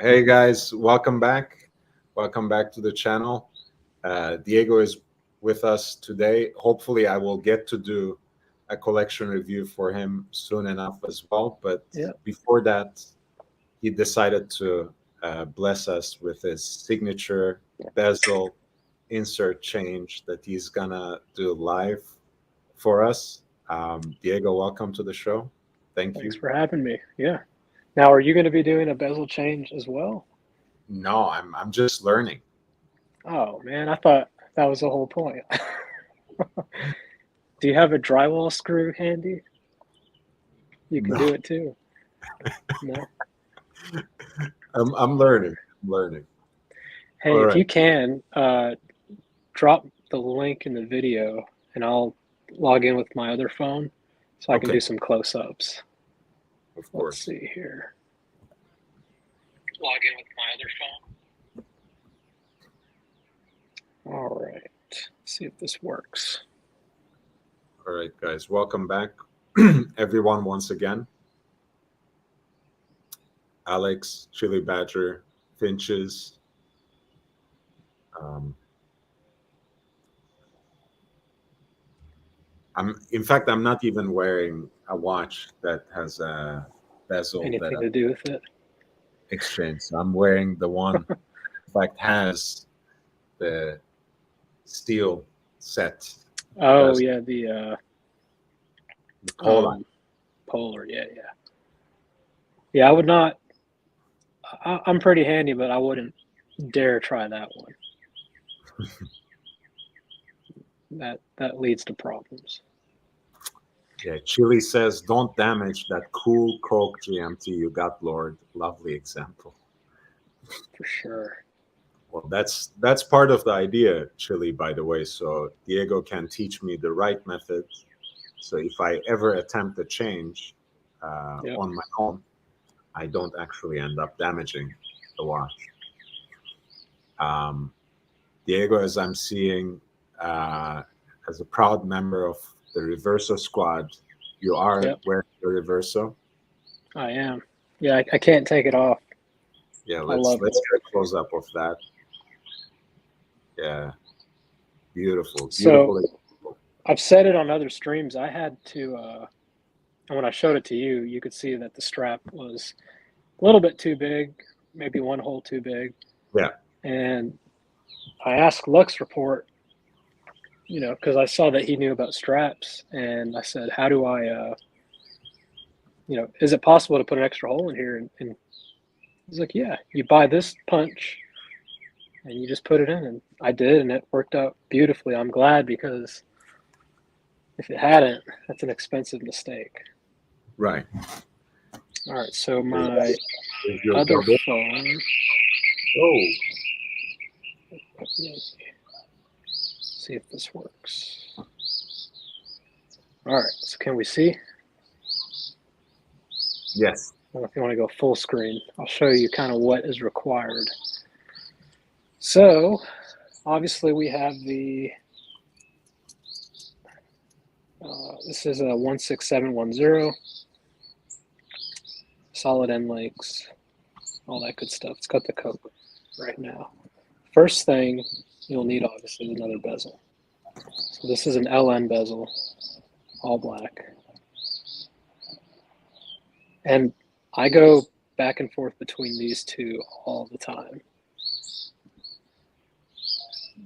Hey guys, welcome back. Welcome back to the channel. Diego is with us today. Hopefully, I will get to do a collection review for him soon enough as well. But before that, he decided to bless us with his signature bezel insert change that he's gonna do live for us. Diego, welcome to the show. Thank Thanks you. for having me. Yeah. Now, are you going to be doing a bezel change as well? No, I'm just learning. Oh, man, I thought that was the whole point. Do you have a drywall screw handy? You can No, do it too. No? I'm learning. I'm learning. Hey, All if right. you can, drop the link in the video and I'll log in with my other phone so I can Okay. do some close-ups. Of Let's course. see here. Log in with my other phone. All right. Let's see if this works. All right, guys. Welcome back, everyone, once again. Alex, Chili Badger, Finches. Um, in fact, I'm not even wearing a watch that has a bezel that Anything I to do with it? exchanged. So I'm wearing the one, in fact, has the steel set Oh, bezel, yeah, the Polar. Polar. Yeah, yeah. Yeah, I would not. I'm pretty handy, but I wouldn't dare try that one. That leads to problems. Yeah, Chili says, "Don't damage that cool Coke GMT you got, Lord." Lovely example. For sure. Well, that's part of the idea, Chili, by the way. So Diego can teach me the right method. So if I ever attempt a change Yep. on my own, I don't actually end up damaging the watch. Um, Diego, as I'm seeing, as a proud member of the Reverso squad, you are Yep. wearing the Reverso. I am. Yeah, I can't take it off. Yeah, I let's love it. get a close up of that. Yeah, beautiful, So beautiful. I've said it on other streams. I had to, and when I showed it to you, you could see that the strap was a little bit too big, maybe one hole too big. Yeah, And I asked Lux Report, because I saw that he knew about straps, and I said, how do I, is it possible to put an extra hole in here? And he's like, yeah, you buy this punch and you just put it in. And I did, and it worked out beautifully. I'm glad, because if it hadn't, that's an expensive mistake. right. All right, so Is my your other double? phone. Oh, Let's see if this works. All right, so can we see? yes. Well, if you want to go full screen, I'll show you kind of what is required. So obviously we have this is a 16710, solid end links, all that good stuff. It's got the Coke right now. First thing you'll need, obviously, is another bezel. So this is an LN bezel, all black. And I go back and forth between these two all the time.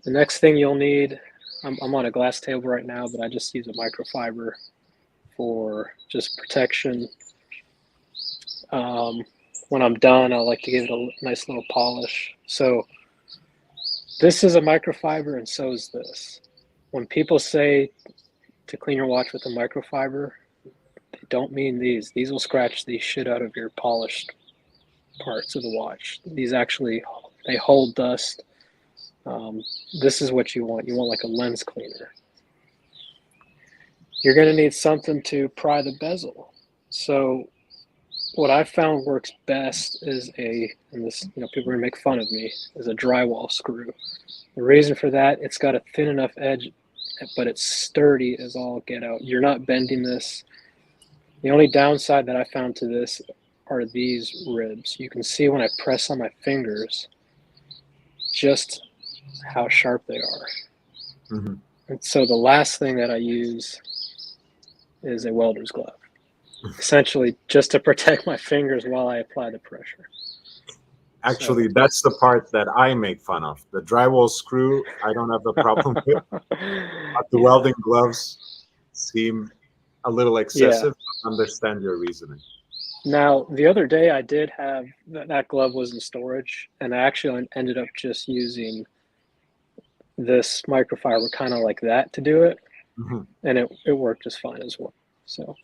The next thing you'll need, I'm on a glass table right now, but I just use a microfiber for just protection. When I'm done, I like to give it a nice little polish. So this is a microfiber, and so is this. When people say to clean your watch with a microfiber, they don't mean these. These will scratch the shit out of your polished parts of the watch. These actually, they hold dust. This is what you want. You want like a lens cleaner. You're going to need something to pry the bezel. So what I found works best is and this, people are going to make fun of me, is a drywall screw. The reason for that, it's got a thin enough edge, but it's sturdy as all get out. You're not bending this. The only downside that I found to this are these ribs. You can see when I press on my fingers just how sharp they are. Mm-hmm. And so the last thing that I use is a welder's glove, essentially just to protect my fingers while I apply the pressure. Actually, that's the part that I make fun of. The drywall screw, I don't have a problem with. But the welding gloves seem a little excessive. I understand your reasoning. Now, the other day I did have that glove was in storage, and I actually ended up just using this microfiber kind of like that to do it. Mm-hmm. And it worked just fine as well. So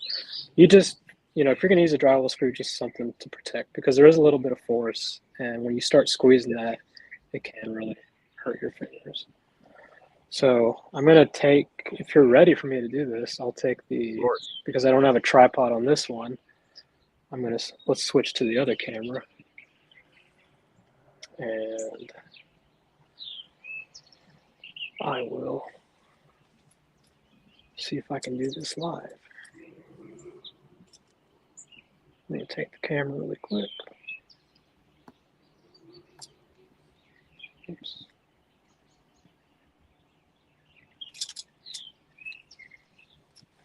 you just, you know, if you're going to use a drywall screw, just something to protect, because there is a little bit of force. And when you start squeezing that, it can really hurt your fingers. So I'm going to take, if you're ready for me to do this, I'll take because I don't have a tripod on this one, let's switch to the other camera. And I will see if I can do this live. Let me take the camera really quick. Oops.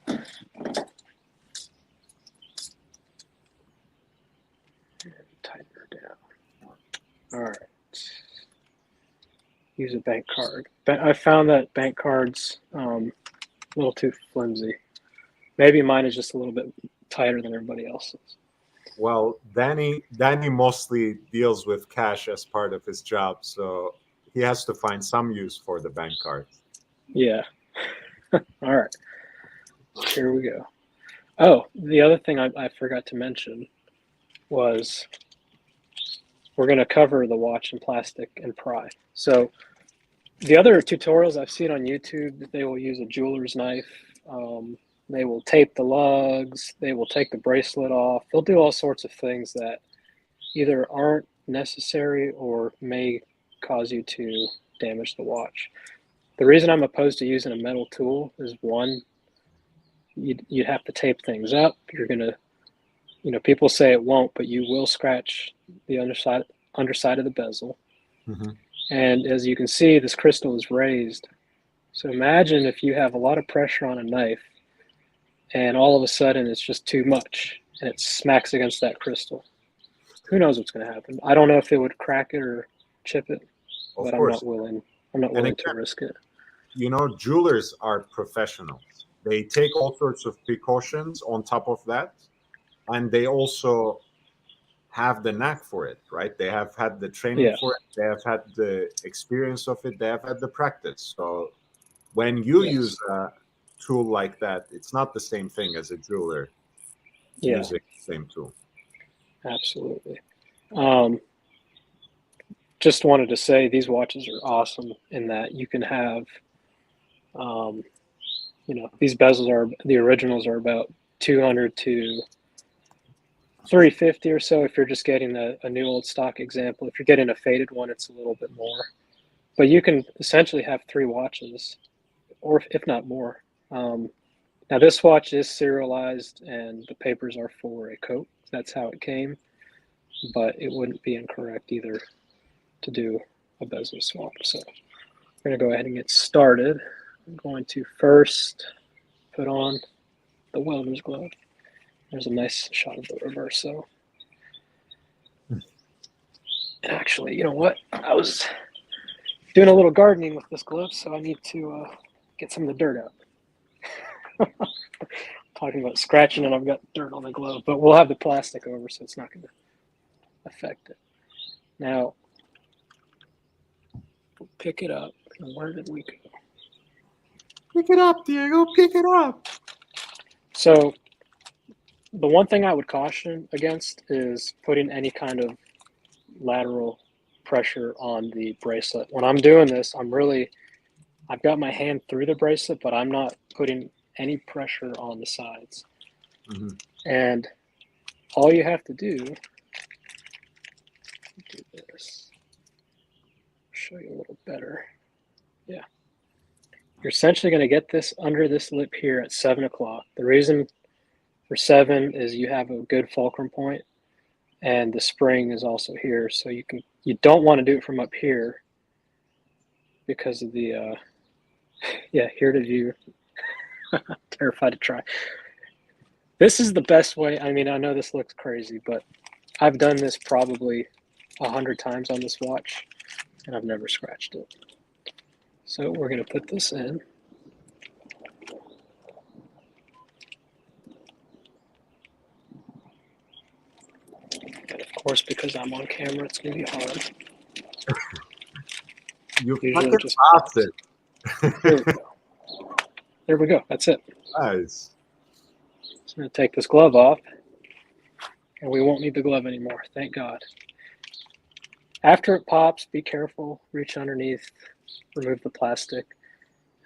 And tighten her down. All right. Use a bank card. But I found that bank cards a little too flimsy. Maybe mine is just a little bit tighter than everybody else's. Well, Danny mostly deals with cash as part of his job, so he has to find some use for the bank card. Yeah. All right. Here we go. Oh, the other thing I forgot to mention was we're going to cover the watch in plastic and pry. So the other tutorials I've seen on YouTube, they will use a jeweler's knife. They will tape the lugs. They will take the bracelet off. They'll do all sorts of things that either aren't necessary or may cause you to damage the watch. The reason I'm opposed to using a metal tool is, one, you'd have to tape things up. You're going to, you know, people say it won't, but you will scratch the underside of the bezel. Mm-hmm. And as you can see, this crystal is raised. So imagine if you have a lot of pressure on a knife and all of a sudden it's just too much and it smacks against that crystal. Who knows what's going to happen? I don't know if it would crack it or chip it, but I'm not willing to risk it. You know, jewelers are professionals. They take all sorts of precautions on top of that, and they also have the knack for it, right? They have had the training for it. They have had the experience of it. They have had the practice. So when you use a tool like that, it's not the same thing as a jeweler using the same tool. Absolutely. Just wanted to say these watches are awesome in that you can have, you know, these bezels are, the originals are about 200 to 350 or so if you're just getting a new old stock example. If you're getting a faded one, it's a little bit more. But you can essentially have 3 watches, or if not more. Now this watch is serialized and the papers are for a coat. That's how it came. But it wouldn't be incorrect either to do a bezel swap. So we're going to go ahead and get started. I'm going to first put on the welder's glove. There's a nice shot of the reverso. Actually, you know what? I was doing a little gardening with this glove, so I need to get some of the dirt out. Talking about scratching and I've got dirt on the glove, but we'll have the plastic over, so it's not going to affect it. Now, we'll pick it up. And where did we go? Pick it up, Diego. Pick it up. So the one thing I would caution against is putting any kind of lateral pressure on the bracelet. When I'm doing this, I've got my hand through the bracelet, but I'm not putting any pressure on the sides. Mm-hmm. And all you have to do this. Show you a little better. Yeah. You're essentially going to get this under this lip here at 7 o'clock. The reason for 7 is you have a good fulcrum point. and the spring is also here. So you don't want to do it from up here because of the yeah, here to view. Terrified to try. This is the best way. I mean, I know this looks crazy, but I've done this probably 100 times on this watch, and I've never scratched it. So we're going to put this in. And of course, because I'm on camera, it's going to be hard. You Usually fucking just lost it. There we go. There we go. That's it. Nice. So I'm going to take this glove off, and we won't need the glove anymore. Thank God. After it pops, be careful. Reach underneath, remove the plastic,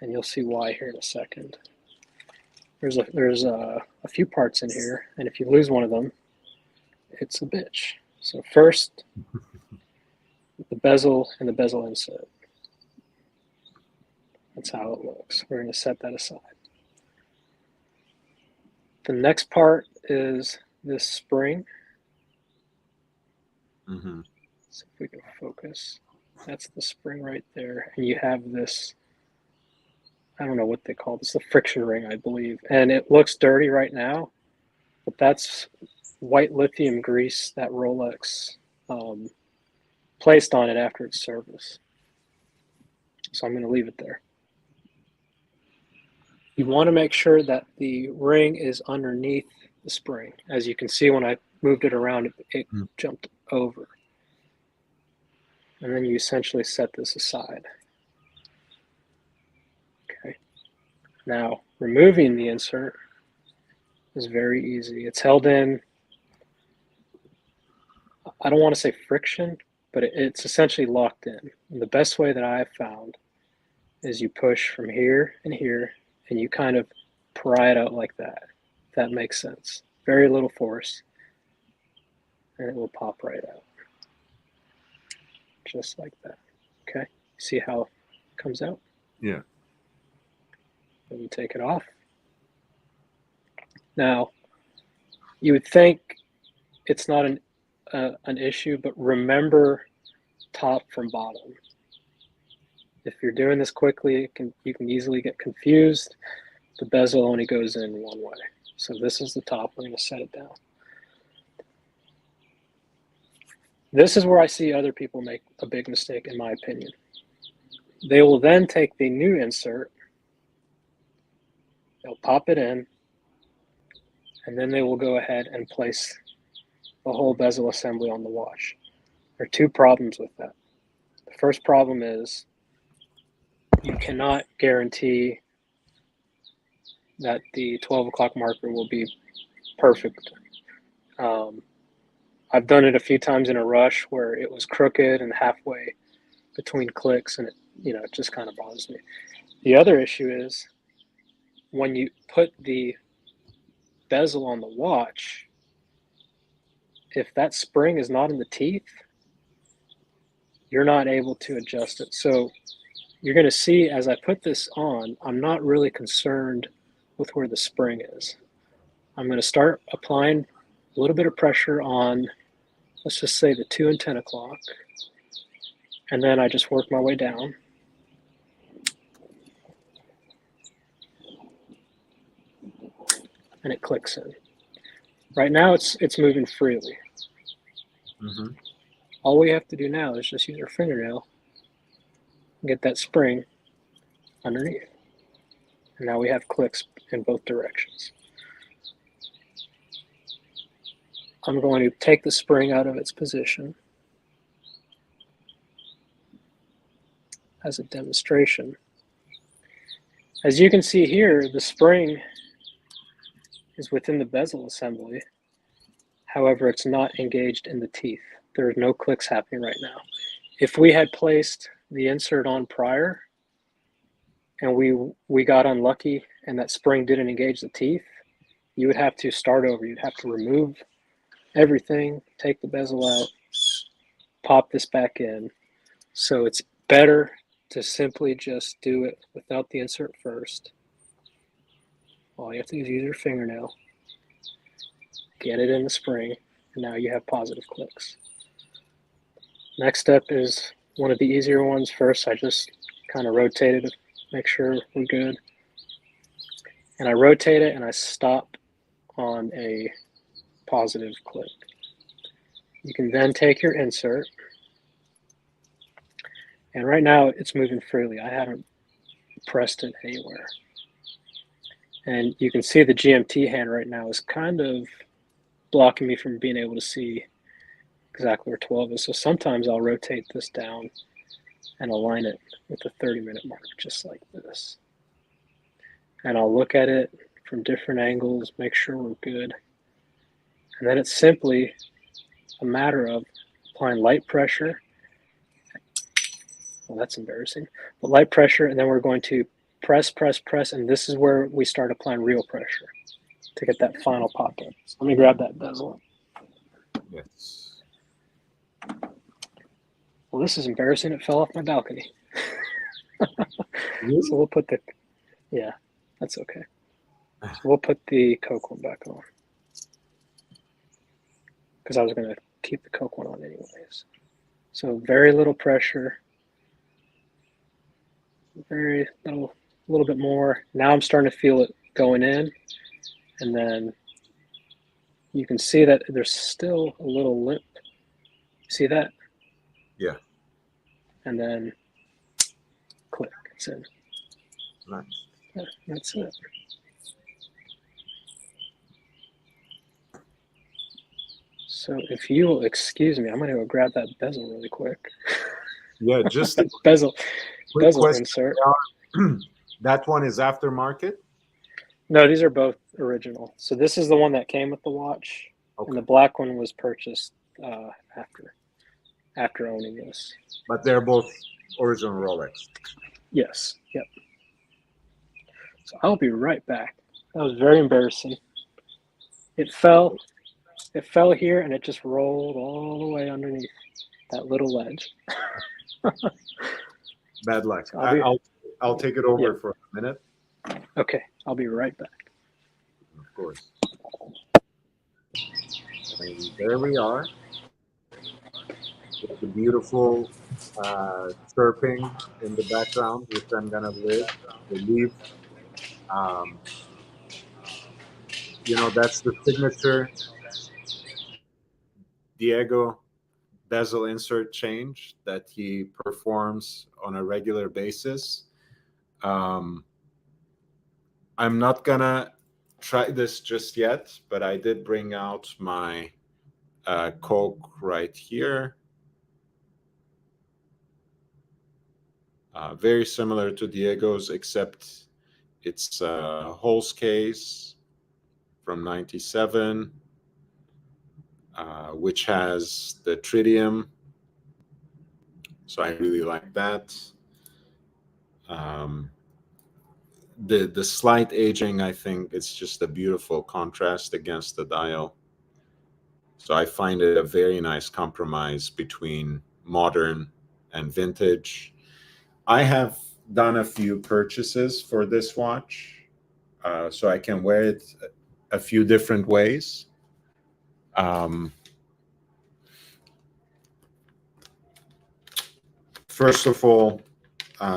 and you'll see why here in a second. There's a few parts in here, and if you lose one of them, it's a bitch. So first, the bezel and the bezel inset. That's how it looks. We're going to set that aside. The next part is this spring. Mm-hmm. So if we can focus, that's the spring right there. And you have this, I don't know what they call this, the friction ring, I believe. And it looks dirty right now, but that's white lithium grease that Rolex placed on it after its service. So I'm going to leave it there. You want to make sure that the ring is underneath the spring. As you can see, when I moved it around, it jumped over. And then you essentially set this aside. Okay. Now, removing the insert is very easy. It's held in, I don't want to say friction, but it's essentially locked in. And the best way that I've found is you push from here and here, and you kind of pry it out like that, if that makes sense. Very little force, and it will pop right out. Just like that. Okay? See how it comes out? Yeah. Then you take it off. Now, you would think it's not an issue, but remember top from bottom. If you're doing this quickly, you can easily get confused. The bezel only goes in one way. So this is the top. We're going to set it down. This is where I see other people make a big mistake, in my opinion. They will then take the new insert, they'll pop it in, and then they will go ahead and place the whole bezel assembly on the watch. There are two problems with that. The first problem is you cannot guarantee that the 12 o'clock marker will be perfect. I've done it a few times in a rush where it was crooked and halfway between clicks, and it just kind of bothers me. The other issue is when you put the bezel on the watch, if that spring is not in the teeth, you're not able to adjust it. So you're going to see as I put this on, I'm not really concerned with where the spring is. I'm going to start applying a little bit of pressure on, let's just say the 2 and 10 o'clock. And then I just work my way down. And it clicks in. Right now it's moving freely. Mm-hmm. All we have to do now is just use our fingernail and get that spring underneath. And now we have clicks in both directions. I'm going to take the spring out of its position as a demonstration. As you can see here, the spring is within the bezel assembly. However, it's not engaged in the teeth. There are no clicks happening right now. If we had placed the insert on prior and we got unlucky and that spring didn't engage the teeth, you would have to start over. You'd have to remove everything, take the bezel out, pop this back in. So it's better to simply just do it without the insert first. All you have to do is use your fingernail, get it in the spring, and now you have positive clicks. Next step is one of the easier ones. First, I just kind of rotate it to make sure we're good. And I rotate it and I stop on a positive click. You can then take your insert, and right now it's moving freely. I haven't pressed it anywhere. And you can see the GMT hand right now is kind of blocking me from being able to see exactly where 12 is. So sometimes I'll rotate this down and align it with the 30-minute mark, just like this. And I'll look at it from different angles, make sure we're good. And then it's simply a matter of applying light pressure. Well, that's embarrassing. But light pressure, and then we're going to press, and this is where we start applying real pressure to get that final pop in. So let me grab that bezel. Yes. Well, this is embarrassing. It fell off my balcony. Really? So we'll put the, yeah, that's okay. So we'll put the Coke one back on, because I was going to keep the Coke one on anyways. So very little pressure, very little bit more. Now I'm starting to feel it going in, and then you can see that there's still a little lip. See that? Yeah. And then click, it's in. Nice. Yeah, that's it. So if you will excuse me, I'm going to go grab that bezel really quick. Yeah, just a bezel quick question. insert. That one is aftermarket? No, these are both original. So this is the one that came with the watch, Okay. and the black one was purchased after owning this. But they're both original Rolex. Yes. Yep. So I'll be right back. That was very embarrassing. It fell here, and it just rolled all the way underneath that little ledge. Bad luck. So I'll take it over for a minute. Okay, I'll be right back. Of course. And there we are. With the beautiful chirping in the background, which I'm gonna leave. That's the signature Diego bezel insert change that he performs on a regular basis. I'm not gonna try this just yet, but I did bring out my Coke right here. Very similar to Diego's, except it's a Holz case from '97, which has the tritium. So I really like that. The slight aging, I think it's just a beautiful contrast against the dial. So I find it a very nice compromise between modern and vintage. I have done a few purchases for this watch, so I can wear it a few different ways. First of all,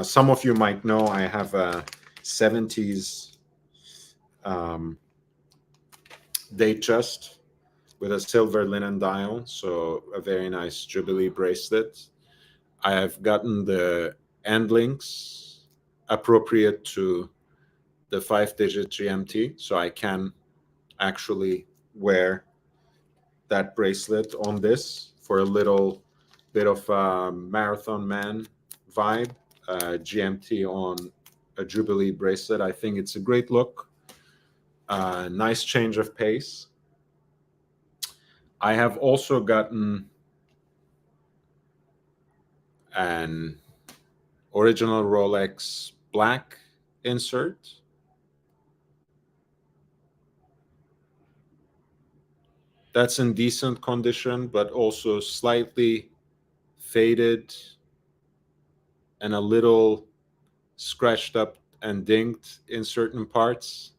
some of you might know I have a 70s Datejust with a silver linen dial, so a very nice Jubilee bracelet. I have gotten the end links appropriate to the 5-digit GMT, so I can actually wear that bracelet on this for a little bit of a marathon man vibe. GMT on a Jubilee bracelet. I think it's a great look. Nice change of pace. I have also gotten an original Rolex black insert. That's in decent condition, but also slightly faded and a little scratched up and dinged in certain parts,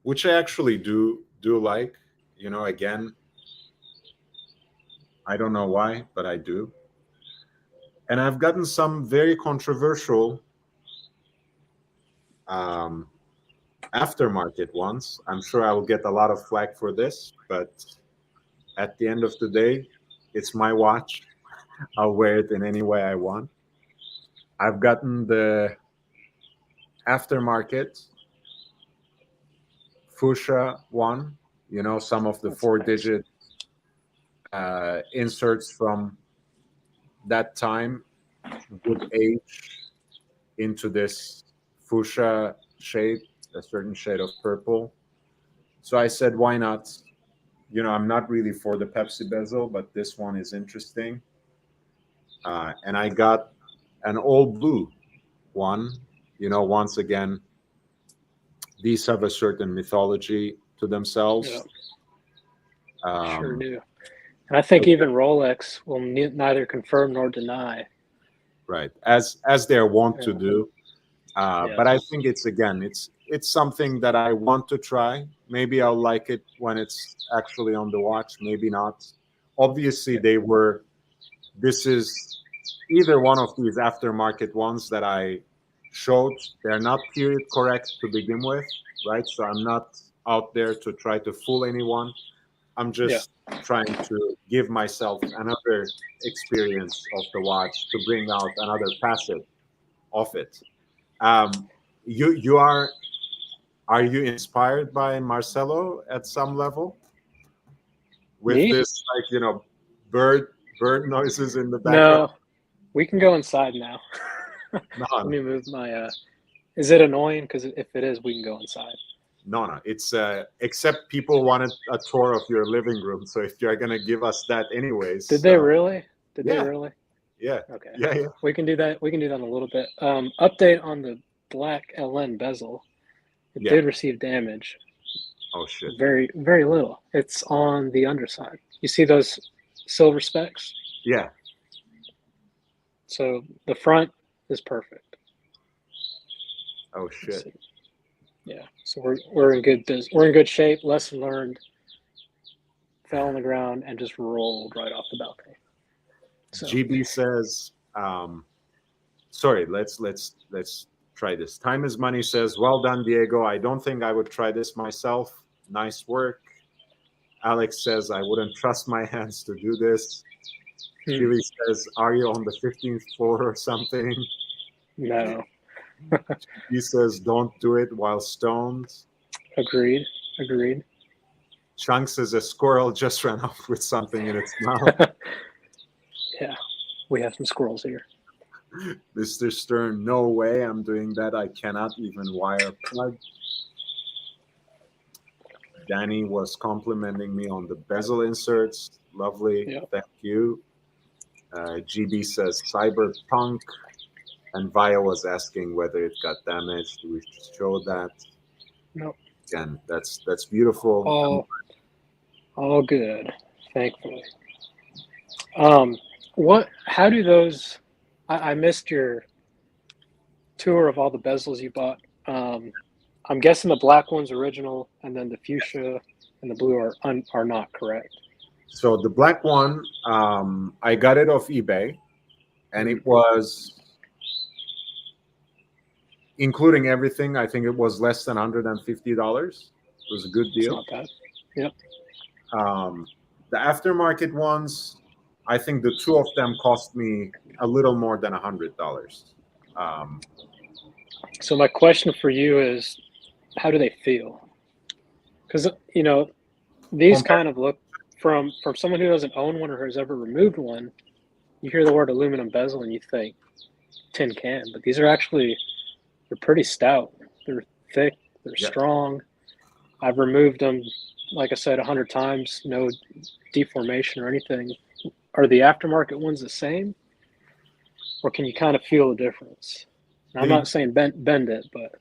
which I actually do like. Again, I don't know why, but I do. And I've gotten some very controversial um, aftermarket ones. I'm sure I will get a lot of flack for this, but at the end of the day, it's my watch. I'll wear it in any way I want. I've gotten the aftermarket fuchsia one, some of the That's nice. 4-digit inserts from that time would age into this fuchsia shade, a certain shade of purple. So I said, why not? I'm not really for the Pepsi bezel, but this one is interesting. And I got an all blue one. Once again, these have a certain mythology to Yeah, themselves. sure Um, do. And I think even Rolex will neither confirm nor deny. right, as they're wont to Yeah. do. Yeah. But I think it's something that I want to try. Maybe I'll like it when it's actually on the watch. Maybe not. Obviously, this is either one of these aftermarket ones that I showed. They're not period correct to begin with, right? So I'm not out there to try to fool anyone. I'm Yeah. just trying to give myself another experience of the watch to bring out another facet of it. Um, you are you inspired by Marcelo at some level with Me? this, like, bird noises in the background? No. We can go inside now. Let No, me move my. Is it annoying? Because if it is, we can go inside. no. It's except people wanted a tour of your living room. So if you're gonna give us that anyways, Did they really? Did they yeah, really? yeah, Okay. yeah, yeah. We can do that. We can do that in a little bit. Update on the black LN bezel. It Yeah. did receive damage. Oh shit. Very, very little. It's on the underside. You see those silver specks? Yeah. So the front is perfect. Oh Let's shit. see. Yeah. So we're in good we're in good shape. Lesson learned. Fell on the ground and just rolled right off the balcony. So GB says, sorry, let's try this. Time is money says, well done, Diego. I don't think I would try this myself. Nice work. Alex says, I wouldn't trust my hands to do this. Chili says, are you on the 15th floor or something? no. He says, don't do it while stoned. Agreed. Agreed. Chunk says, a squirrel just ran off with something in its mouth. Yeah. We have some squirrels here. Mr. Stern, no way I'm doing that. I cannot even wire a plug. Danny was complimenting me on the bezel inserts. Lovely. Yep. Thank you. GB says cyberpunk. And Via was asking whether it got damaged. We showed that. Nope. Again, that's beautiful. All good. Thankfully. How do those, I missed your tour of all the bezels you bought. I'm guessing the black one's original, and then the fuchsia and the blue are not correct. So the black one, I got it off eBay, and it was, including everything, I think it was less than $150. It was a good It's deal. not bad. Yep. The aftermarket ones, I think the two of them cost me a little more than $100. So my question for you is, how do they feel? Because these Compared, kind of look from someone who doesn't own one or has ever removed one. You hear the word aluminum bezel and you think tin can, but these are actually they're pretty stout. They're thick. They're yeah. strong. I've removed them, like I said, 100 times. No deformation or anything. Are the aftermarket ones the same, or can you kind of feel the difference? And I'm They not saying bend it, but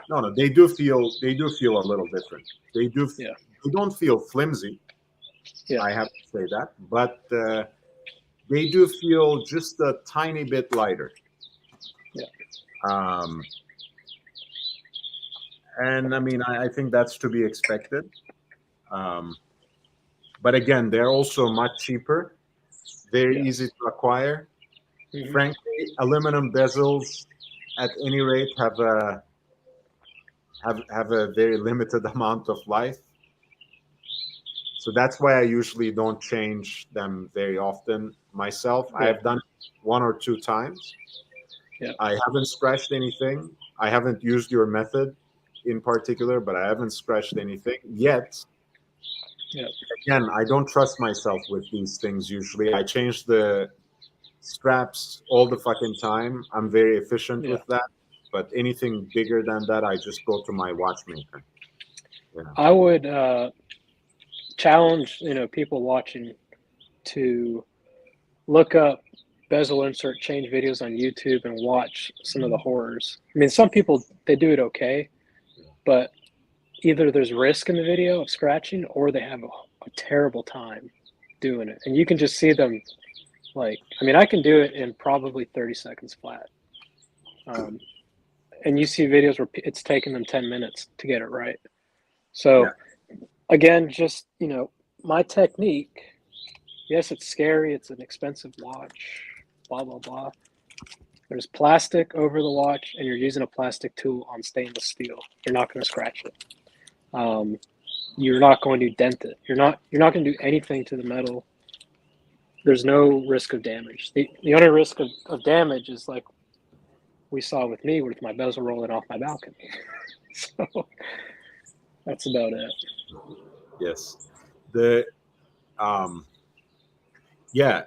no, they do feel a little different. yeah, They don't feel flimsy. yeah, I have to say that, but they do feel just a tiny bit lighter. yeah. Um, and I mean, I think that's to be expected. Um, but again, they're also much cheaper. very Yes. easy to acquire. Mhm. Frankly, aluminum bezels at any rate have a very limited amount of life. So that's why I usually don't change them very often myself. I Yeah. have done it 1 or 2 times. Yeah. I haven't scratched anything. I haven't used your method in particular, but I haven't scratched anything yet. Yeah. Again, I don't trust myself with these things usually. I change the straps all the fucking time. I'm very efficient Yeah. with that. But anything bigger than that, I just go to my watchmaker. Yeah. I would challenge people watching to look up bezel insert change videos on YouTube and watch some of the horrors. I mean, some people they do it okay, but either there's risk in the video of scratching or they have a terrible time doing it. And you can just see them like, I mean, I can do it in probably 30 seconds flat. And you see videos where it's taking them 10 minutes to get it right. So Yeah. again, just, my technique, yes, it's scary. It's an expensive watch, blah, blah, blah. There's plastic over the watch and you're using a plastic tool on stainless steel. You're not going to scratch it. You're not going to dent it. You're not going to do anything to the metal. There's no risk of damage. The only risk of damage is like we saw with me with my bezel rolling off my balcony. So that's about it. Yes. The yeah.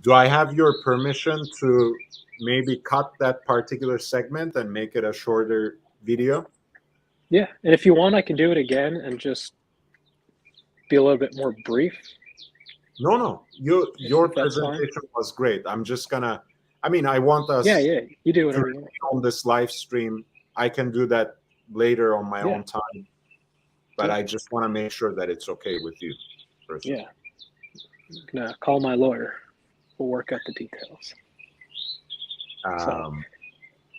Do I have your permission to maybe cut that particular segment and make it a shorter video? Yeah, and if you want, I can do it again and just be a little bit more brief. No, no. Your If that's fine. presentation was great. I'm just gonna. I mean, I want Yeah, us yeah. You do to whatever you want. on this live stream. I can do that later on my Yeah, own time, but yeah, I just want to make sure that it's okay with you first. yeah. I'm gonna call my lawyer. We'll work out the details. So, Um,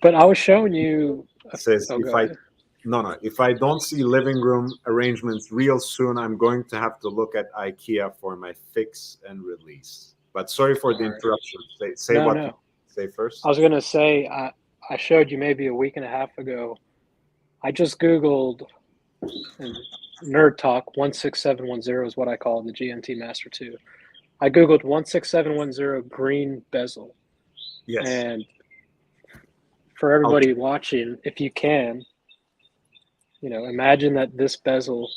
but I was showing you. says Oh, if go I ahead. no, if I don't see living room arrangements real soon, I'm going to have to look at IKEA for my fix and release. But sorry for the All right. interruption. Say No, what you no. say first. I was gonna say I showed you maybe a week and a half ago. I just Googled and Nerd Talk 16710 is what I call the GMT-Master II. I Googled 16710 green bezel. Yes. And for everybody watching, if you can, imagine that this bezel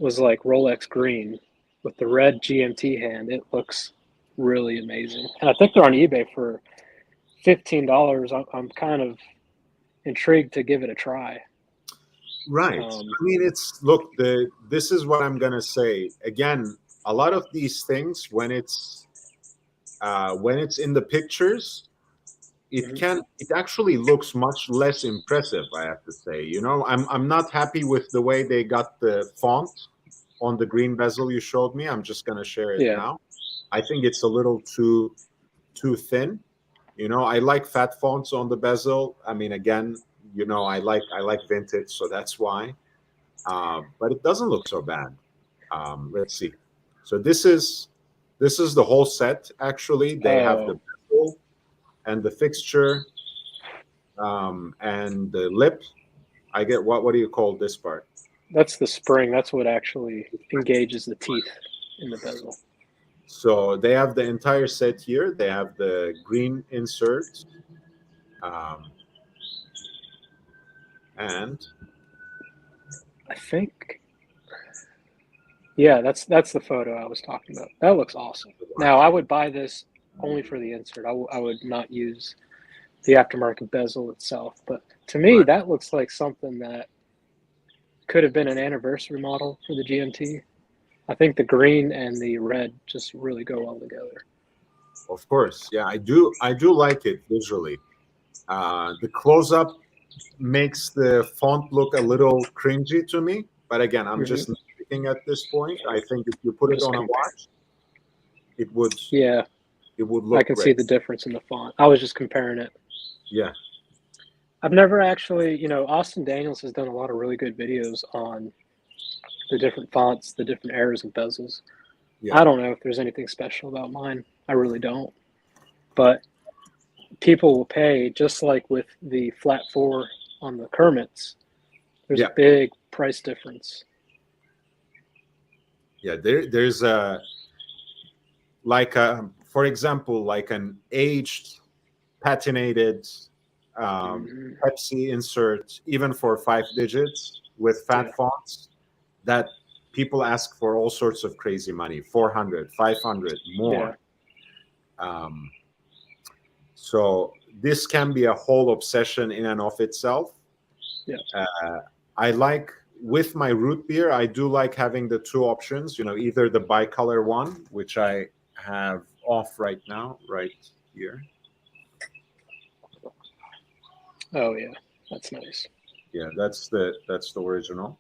was like Rolex green with the red GMT hand. It looks really amazing. And I think they're on eBay for $15. I'm kind of intrigued to give it a try. Right. I mean, it's look. This is what I'm gonna say again. A lot of these things, when it's in the pictures, it actually looks much less impressive. I have to say. I'm not happy with the way they got the font on the green bezel you showed me. I'm just gonna share it Yeah. now. I think it's a little too thin. I like fat fonts on the bezel. I mean, again, I like vintage, so that's why. But it doesn't look so bad. Let's see. So this is the whole set. Actually, they have the bezel and the fixture and the lip. I get what do you call this part? That's the spring. That's what actually engages the teeth in the bezel. So they have the entire set here. They have the green insert, and I think, yeah, that's the photo I was talking about. That looks awesome. Now, I would buy this only for the insert. I would not use the aftermarket bezel itself. But to me, right. that looks like something that could have been an anniversary model for the GMT. I think the green and the red just really go well together. Of course, yeah, I do like it visually. The close-up makes the font look a little cringy to me, but again, I'm just nitpicking at this point. I think if you put it Just on a compare. watch, it would Yeah, look I can great. see the difference in the font. I was just comparing it. Yeah. I've never actually, Austin Daniels has done a lot of really good videos on the different fonts, the different eras and bezels. Yeah. I don't know if there's anything special about mine. I really don't. But people will pay, just like with the flat 4 on the Kermits. There's Yeah. a big price difference. Yeah, there's a, like for example, like an aged patinated Pepsi insert, even for 5 digits with fat fonts, that people ask for all sorts of crazy money, 400, 500 more. So this can be a whole obsession in and of itself. Yeah. I like, with my root beer, I do like having the 2 options, either the bicolor one, which I have off right now, right here. Oh yeah, that's nice. Yeah, that's the original.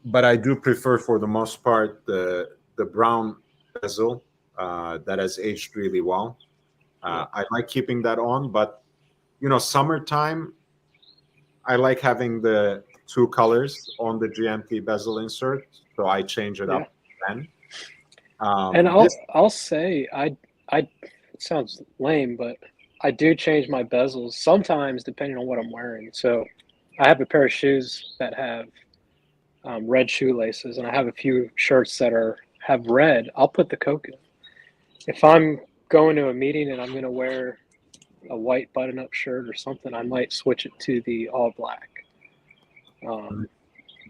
But I do prefer, for the most part, the brown bezel that has aged really well. I like keeping that on, but summertime, I like having the 2 colors on the GMT bezel insert, so I change it up then. And I'll say it sounds lame, but I do change my bezels sometimes depending on what I'm wearing. So I have a pair of shoes that have red shoelaces, and I have a few shirts that have red. I'll put the Coke in. If I'm going to a meeting and I'm going to wear a white button-up shirt or something, I might switch it to the all black,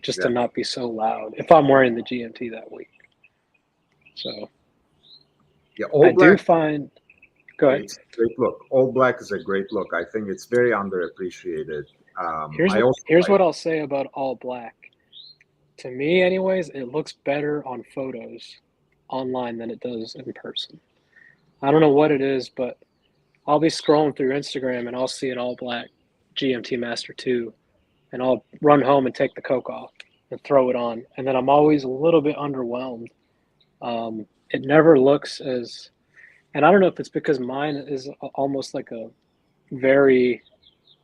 just to not be so loud if I'm wearing the GMT that week. So yeah, all black. Do find. Go ahead. It's a great look. All black is a great look. I think it's very underappreciated. Here's what I'll say about all black. To me, anyways, it looks better on photos online than it does in person. I don't know what it is, but I'll be scrolling through Instagram and I'll see an all black GMT-Master II, and I'll run home and take the Coke off and throw it on, and then I'm always a little bit underwhelmed. It never looks as, and I don't know if it's because mine is almost like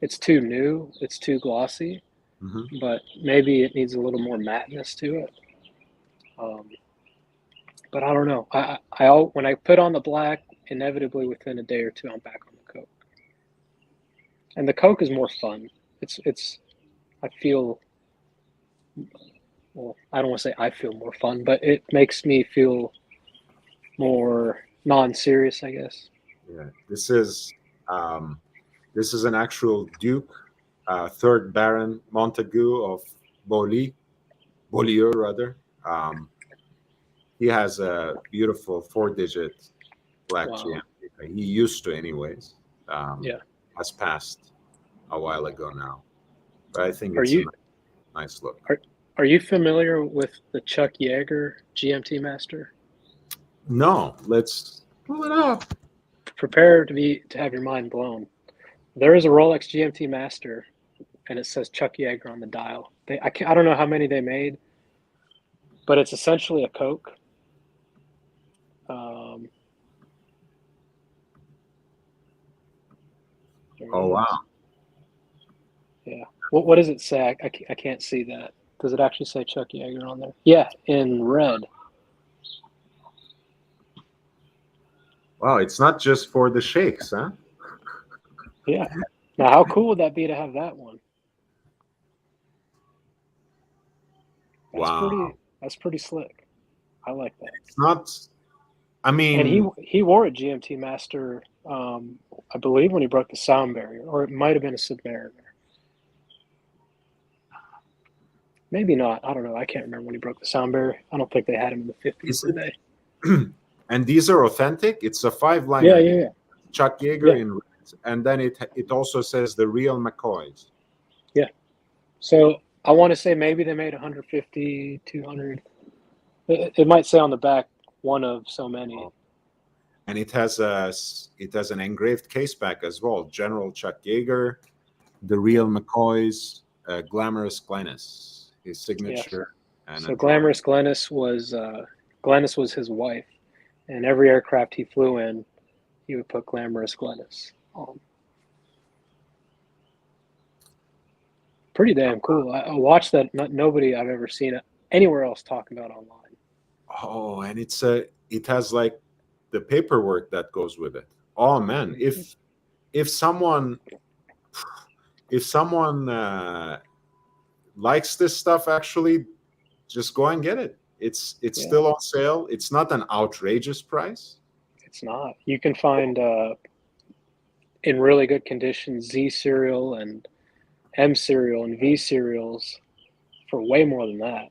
it's too new, it's too glossy, but maybe it needs a little more matteness to it. But I don't know. When I put on the black, inevitably within a day or two, I'm back on the Coke. And the Coke is more fun. I feel, well, I don't want to say I feel more fun, but it makes me feel more non-serious, I guess. Yeah, this is an actual Duke, 3rd Baron Montagu of Beaulieu rather. He has a beautiful 4-digit black GMT. He used to, anyways. Has passed a while ago now, but I think it's a nice look. Are you familiar with the Chuck Yeager GMT Master? No, let's pull it up. Prepare to have your mind blown. There is a Rolex GMT Master, and it says Chuck Yeager on the dial. I don't know how many they made, but it's essentially a Coke. Oh wow! Yeah. What does it say? I can't see that. Does it actually say Chuck Yeager on there? Yeah, in red. Wow, it's not just for the shakes, huh? Yeah. Now, how cool would that be to have that one? That's pretty slick. I like that. It's not. I mean, and he wore a GMT Master, I believe, when he broke the sound barrier, or it might have been a Submariner. Maybe not. I don't know. I can't remember when he broke the sound barrier. I don't think they had him in the 50s today. And these are authentic. It's a 5-line. Yeah. Chuck Yeager in red, and then it also says the real McCoys. Yeah. So I want to say maybe they made 150, 200. It might say on the back, one of so many. And it has an engraved case back as well. General Chuck Yeager, the real McCoys, Glamorous Glennis, his signature. Yes. So Glamorous Glennis was his wife, and every aircraft he flew in, he would put Glamorous Glennis on. Pretty damn cool. I watched that. Nobody I've ever seen it anywhere else talking about online. Oh, and it has like the paperwork that goes with it. Oh man, if someone if someone likes this stuff, actually, just go and get it. It's Yeah, still on sale. It's not an outrageous price. it's not. You can find in really good condition Z serial and M serial and V serials for way more than that.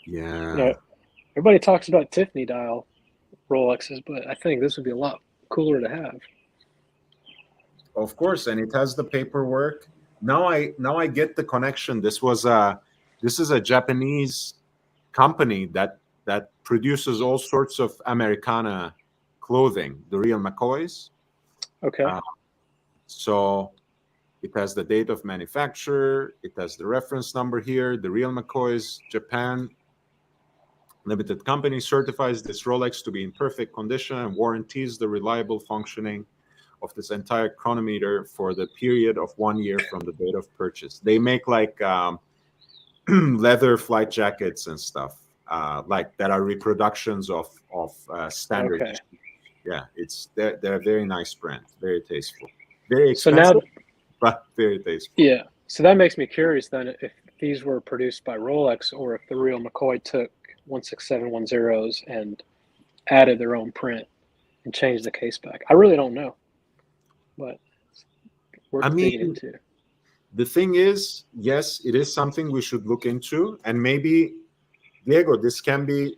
You Yeah, know, everybody talks about Tiffany dial Rolexes, but I think this would be a lot cooler to have. of course, and it has the paperwork. Now I get the connection. This is a Japanese company that produces all sorts of Americana clothing, the real McCoys. Okay. Uh, so it has the date of manufacture. It has the reference number here. The real McCoys, Japan Limited Company, certifies this Rolex to be in perfect condition and warranties the reliable functioning of this entire chronometer for the period of 1 year from the date of purchase. They make like leather flight jackets and stuff, like that are reproductions of standard. Okay. Yeah, they're a very nice brand, very tasteful, very So now, expensive, but very tasteful. yeah. So that makes me curious then if these were produced by Rolex or if the real McCoy took 16710s and added their own print and changed the case back. I really don't know, but it's I worth digging mean, into. the thing is, yes, it is something we should look into, and maybe Diego, this can be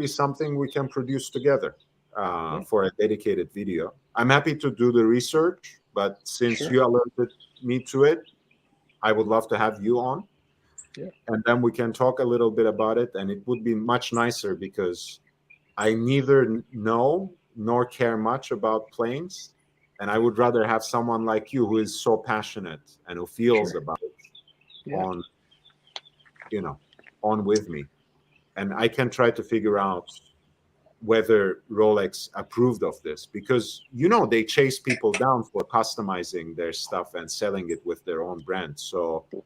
something we can produce together Yeah, for a dedicated video. I'm happy to do the research, but since sure. you alerted me to it, I would love to have you on, Yeah, and then we can talk a little bit about it. And it would be much nicer because I neither know nor care much about planes, and I would rather have someone like you who is so passionate and who feels sure. about it Yeah, on, you know, on with me, and I can try to figure out whether Rolex approved of this, because they chase people down for customizing their stuff and selling it with their own brand. So yeah,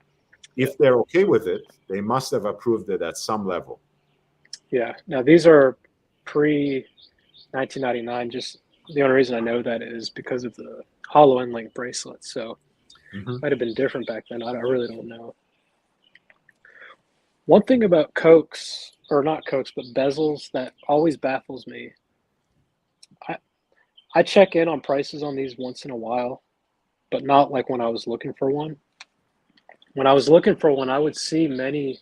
if they're okay with it, they must have approved it at some level. yeah. Now these are pre 1999. Just the only reason I know that is because of the hollow end link bracelet. So Hmm. might have been different back then. I really don't know. One thing about Cokes, or not Cokes, but bezels that always baffles me. I, I check in on prices on these once in a while, but not like when I was looking for one. When I was looking for one, I would see many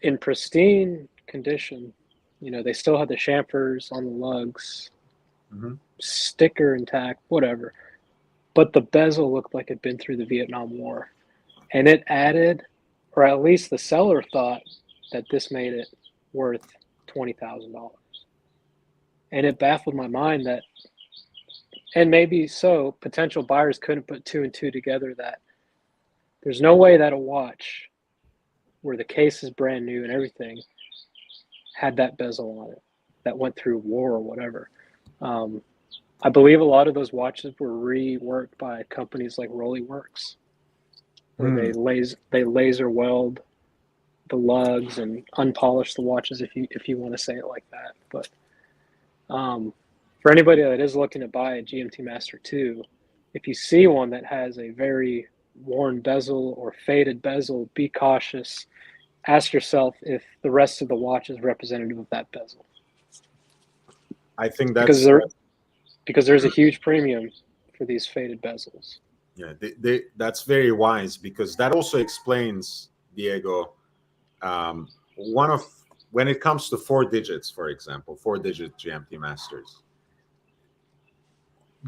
in pristine condition. They still had the chamfers on the lugs, Hmm. sticker intact, whatever. But the bezel looked like it'd been through the Vietnam War. And it added, or at least the seller thought that this made it worth $20,000. And it baffled my mind that, and maybe so, potential buyers couldn't put two and two together that there's no way that a watch where the case is brand new and everything had that bezel on it that went through war or whatever. Um, I believe a lot of those watches were reworked by companies like Roleworks, where Hmm. they laser weld the lugs and unpolish the watches, if you want to say it like that. But for anybody that is looking to buy a GMT-Master II, if you see one that has a very worn bezel or faded bezel, be cautious. Ask yourself if the rest of the watch is representative of that bezel, I think because that's there because there's a huge premium for these faded bezels. yeah, that's very wise, because that also explains, Diego, one of when it comes to four digits, for example, four-digit GMT Masters.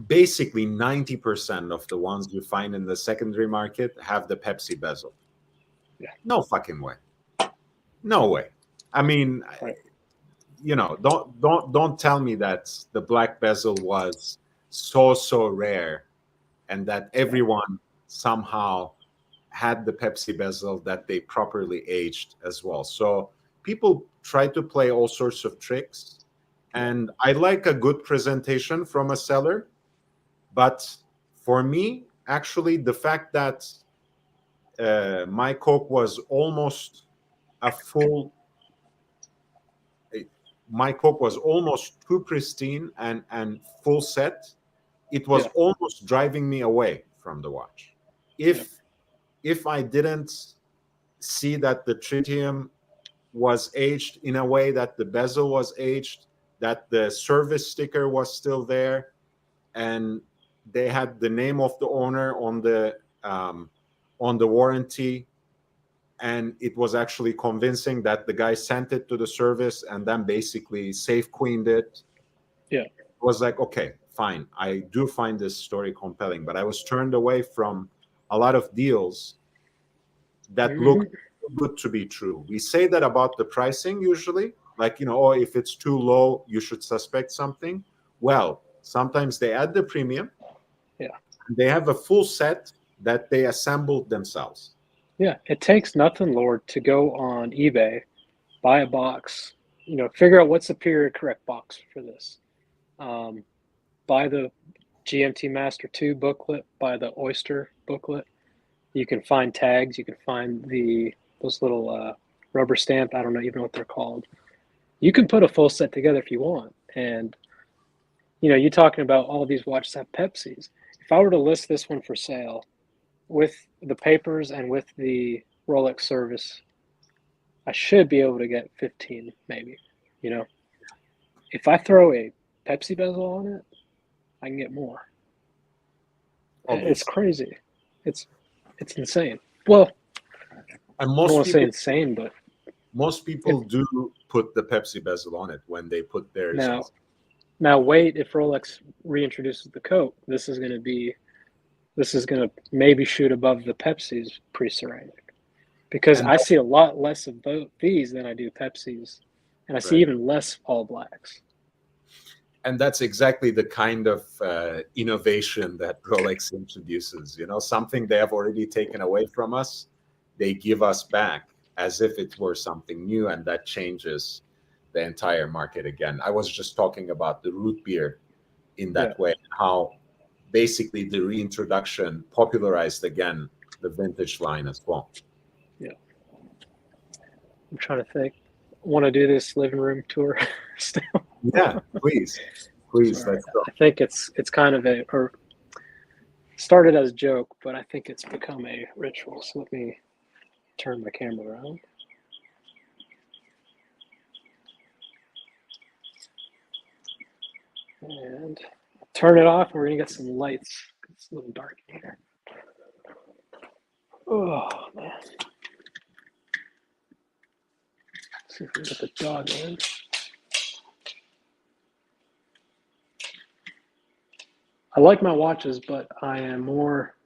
Basically 90% of the ones you find in the secondary market have the Pepsi bezel. Yeah, No fucking way. No way. I mean, right. don't tell me that the black bezel was so rare and that Yeah, everyone somehow had the Pepsi bezel that they properly aged as well. So people try to play all sorts of tricks, yeah, and I like a good presentation from a seller. But for me, actually, the fact that my Coke was almost a full. My cork was almost too pristine and full set. It was almost driving me away from the watch. If I didn't see that the tritium was aged in a way that the bezel was aged, that the service sticker was still there, and they had the name of the owner on the warranty, and it was actually convincing that the guy sent it to the service and then basically safe queened it. It was like, okay, fine. I do find this story compelling, but I was turned away from a lot of deals that look good to be true. We say that about the pricing usually, like, oh, if it's too low, you should suspect something. Well, sometimes they add the premium. They have a full set that they assembled themselves. It takes nothing, Lord, to go on eBay, buy a box, figure out what's the period correct box for this. Buy the GMT-Master II booklet, buy the Oyster booklet. You can find tags. You can find those little rubber stamp. I don't know even what they're called. You can put a full set together if you want. And, you're talking about all these watches have Pepsis. If I were to list this one for sale with the papers and with the Rolex service, I should be able to get 15 maybe. If I throw a Pepsi bezel on it, I can get more. Obviously. It's crazy. It's insane. Well, and I don't want to say insane, but most people do put the Pepsi bezel on it when they put theirs. Now wait, if Rolex reintroduces the coat, this is going to maybe shoot above the Pepsi's pre-ceramic, because I see a lot less of these than I do Pepsi's, and I see even less all blacks. And that's exactly the kind of innovation that Rolex introduces. Something they have already taken away from us, they give us back as if it were something new, and that changes the entire market again. I was just talking about the root beer in that way, how basically the reintroduction popularized again the vintage line as well. I'm trying to think. Want to do this living room tour still? Yeah, please. Let's go. I think it's kind of or started as a joke, but I think it's become a ritual. So let me turn my camera around. And turn it off, and we're going to get some lights. It's a little dark in here. Oh, man. Let's see if we can get the dog in. I like my watches, but I am more,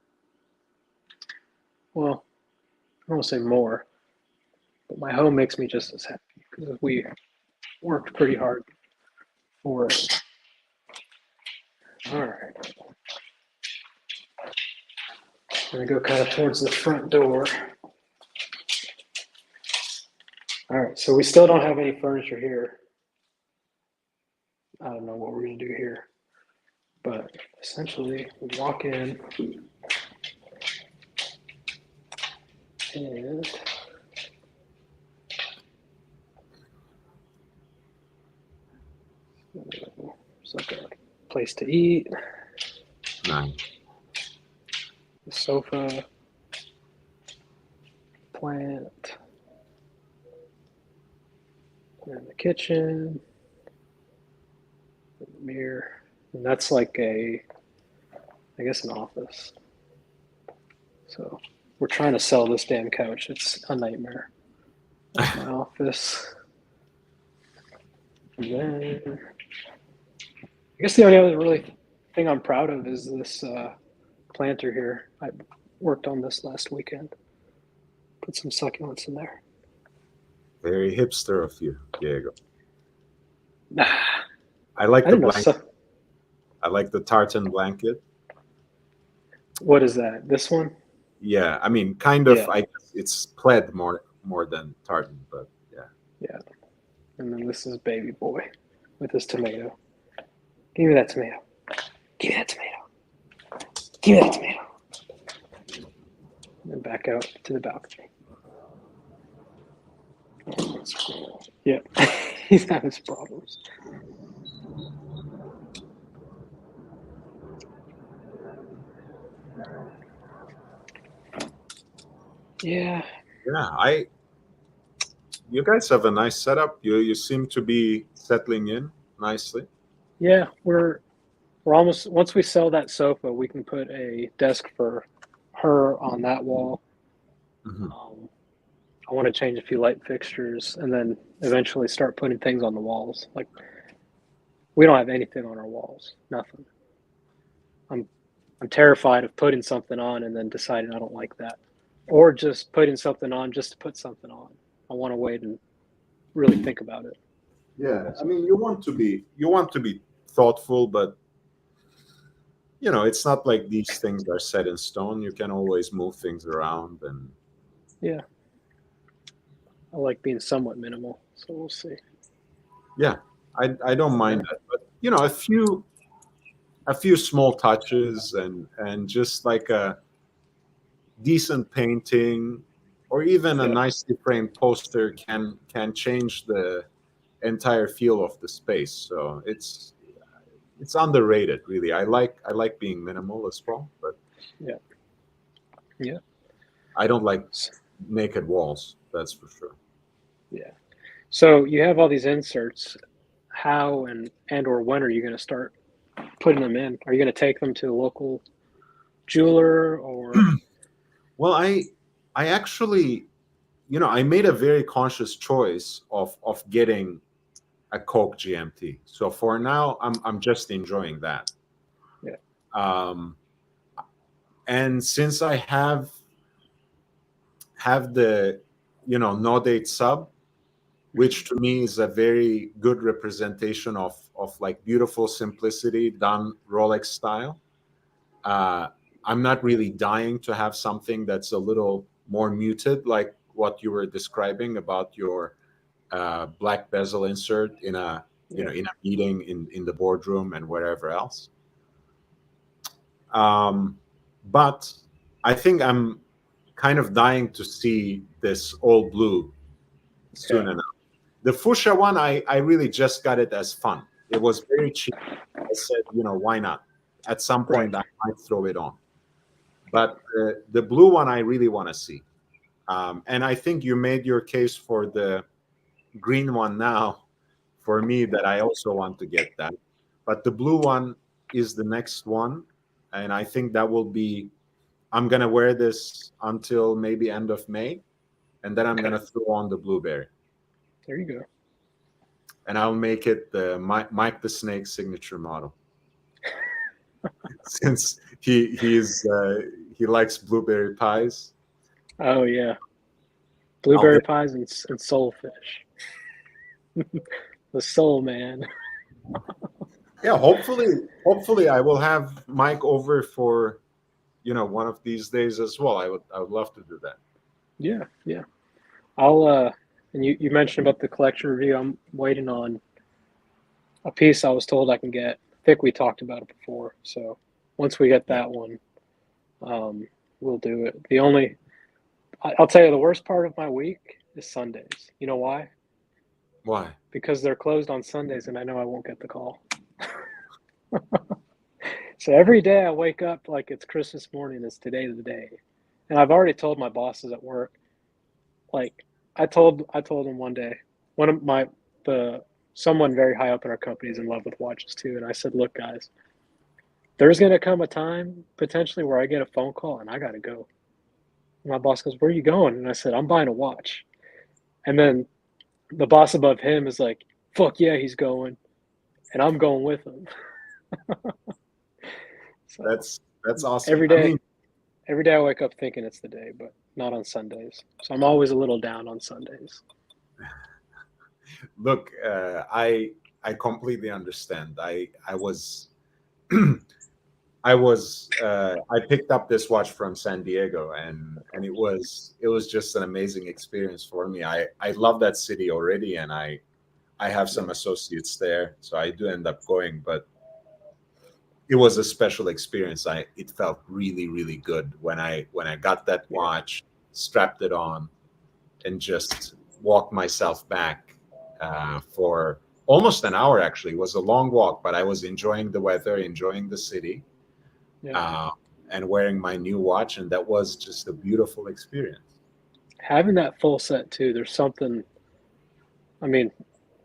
well, I don't want to say more, but my home makes me just as happy because we worked pretty hard for it. All right. I'm going to go kind of towards the front door. All right, so we still don't have any furniture here. I don't know what we're going to do here. But essentially, we walk in and there's like a place to eat. Nice. The sofa, plant, and the kitchen, the mirror. And that's like I guess an office. So we're trying to sell this damn couch. It's a nightmare. That's my office. And then I guess the only other really thing I'm proud of is this planter here. I worked on this last weekend. Put some succulents in there. Very hipster of you, Diego. I like the blanket. I like the tartan blanket. What is that? This one? Yeah, I mean, kind of. Yeah. I guess it's plaid more than tartan, but yeah. Yeah. And then this is baby boy with his tomato. Give me that tomato. Give me that tomato. Give me that tomato. And then back out to the balcony. Yeah, he's having his problems. Yeah. Yeah, you guys have a nice setup. You seem to be settling in nicely. Yeah, we're almost, once we sell that sofa, we can put a desk for her on that wall. Mhm. I want to change a few light fixtures and then eventually start putting things on the walls. Like, we don't have anything on our walls, nothing. I'm terrified of putting something on and then deciding I don't like that, or just putting something on just to put something on. I want to wait and really think about it. Yeah, I mean, you want to be thoughtful, but it's not like these things are set in stone. You can always move things around, and Yeah, I like being somewhat minimal, so we'll see. yeah, I don't mind that. But a few small touches and just like a decent painting or even a Yeah, nicely framed poster can change the entire feel of the space. So it's underrated, really. I like being minimal as well, but yeah, yeah, I don't like naked walls. That's for sure. yeah. So you have all these inserts. How and or when are you going to start putting them in? Are you going to take them to a local jeweler or? Well, I actually, I made a very conscious choice of getting a Coke GMT. So for now, I'm just enjoying that. Yeah. Um, and since I have the no date sub, which to me is a very good representation of like beautiful simplicity done Rolex style. uh, I'm not really dying to have something that's a little more muted, like what you were describing about your black bezel insert in a Yeah. in a meeting in the boardroom and wherever else. But I think I'm kind of dying to see this all blue soon Yeah. enough. The fuchsia one, I really just got it as fun. It was very cheap. I said, why not? At some Right. point, I might throw it on. But the blue one, I really want to see. And I think you made your case for the green one now. For me, that I also want to get that. But the blue one is the next one, and I think that will be. I'm gonna wear this until maybe end of May, and then I'm Okay. gonna throw on the blueberry, There you go. and I'll make it the Mike the Snake signature model. Since he likes blueberry pies. Oh yeah, I'll blueberry pies and soulfish. The soul man. Yeah, hopefully I will have Mike over for one of these days as well. I would love to do that. Yeah, yeah. I'll and you mentioned about the collection review. I'm waiting on a piece I was told I can get. I think we talked about it before. So once we get Yeah. that one, we'll do it. I'll tell you, the worst part of my week is Sundays. You know why? Why? Because they're closed on Sundays, and I know I won't get the call. So every day I wake up like it's Christmas morning. It's today the day, and I've already told my bosses at work. Like I told them one day, one of my the someone very high up in our company is in love with watches too, and I said, look guys, there's gonna come a time potentially where I get a phone call and I gotta go. And my boss goes, where are you going? And I said, I'm buying a watch. And then the boss above him is like, fuck yeah, he's going, and I'm going with him. So That's awesome. every I day, mean, every day I wake up thinking it's the day, but not on Sundays. So I'm always a little down on Sundays. look, I completely understand. I was I picked up this watch from San Diego, and it was just an amazing experience for me. I love that city already, and I have some associates there, so I do end up going, but it was a special experience. It felt really, really good when I got that Yeah, watch, strapped it on, and just walk myself back for almost an hour. Actually, it was a long walk, but I was enjoying the weather, enjoying the city, Yeah. and wearing my new watch, and that was just a beautiful experience. Having that full set too, there's something, I mean,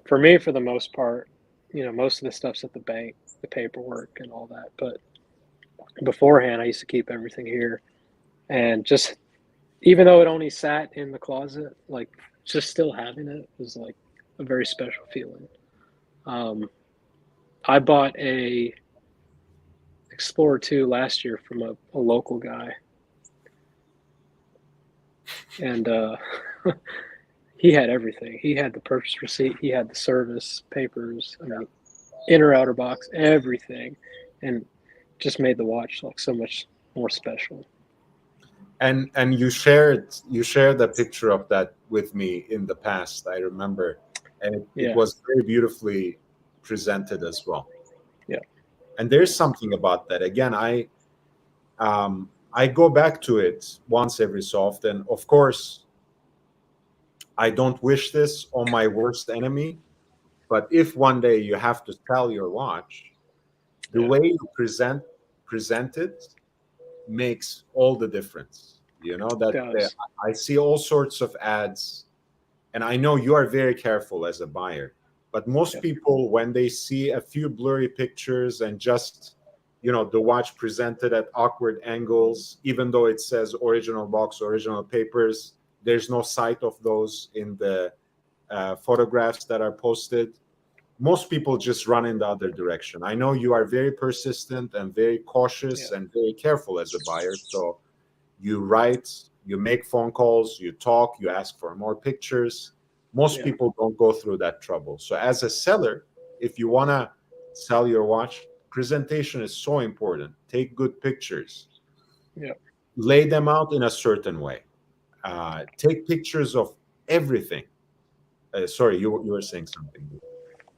for me, for the most part, most of the stuff's at the bank, the paperwork and all that. But beforehand, I used to keep everything here. And just, even though it only sat in the closet, like just still having it was like a very special feeling. Um, I bought a Explorer 2 last year from a local guy. And he had everything. He had the purchase receipt, he had the service papers, I mean, inner outer box, everything. And just made the watch look so much more special. And you shared a picture of that with me in the past. I remember, and it Yeah. was very beautifully presented as well. Yeah. And there's something about that. Again, I go back to it once every so often. Of course, I don't wish this on my worst enemy, but if one day you have to sell your watch, the Yeah. way you present it makes all the difference. It That does. I see all sorts of ads, and I know you are very careful as a buyer, but most Yeah. people, when they see a few blurry pictures and just the watch presented at awkward angles, even though it says original box, original papers, there's no sight of those in the photographs that are posted. Most people just run in the other direction. I know you are very persistent and very cautious Yeah. and very careful as a buyer. So you write, you make phone calls, you talk, you ask for more pictures. Most Yeah. people don't go through that trouble. So as a seller, if you want to sell your watch, presentation is so important. Take good pictures, Yeah. lay them out in a certain way. Take pictures of everything. Sorry, you were saying something.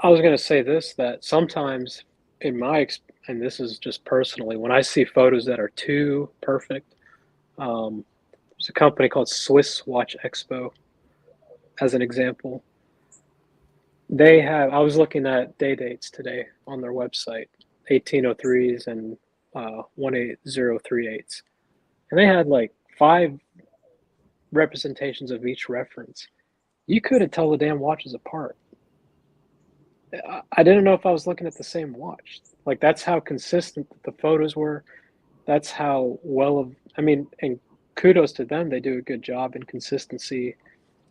I was going to say this, that sometimes and this is just personally, when I see photos that are too perfect, there's a company called Swiss Watch Expo as an example. I was looking at day dates today on their website, 1803s and 18038s. And they had like 5 representations of each reference. You couldn't tell the damn watches apart. I didn't know if I was looking at the same watch. Like, that's how consistent the photos were. That's how I mean, and kudos to them. They do a good job in consistency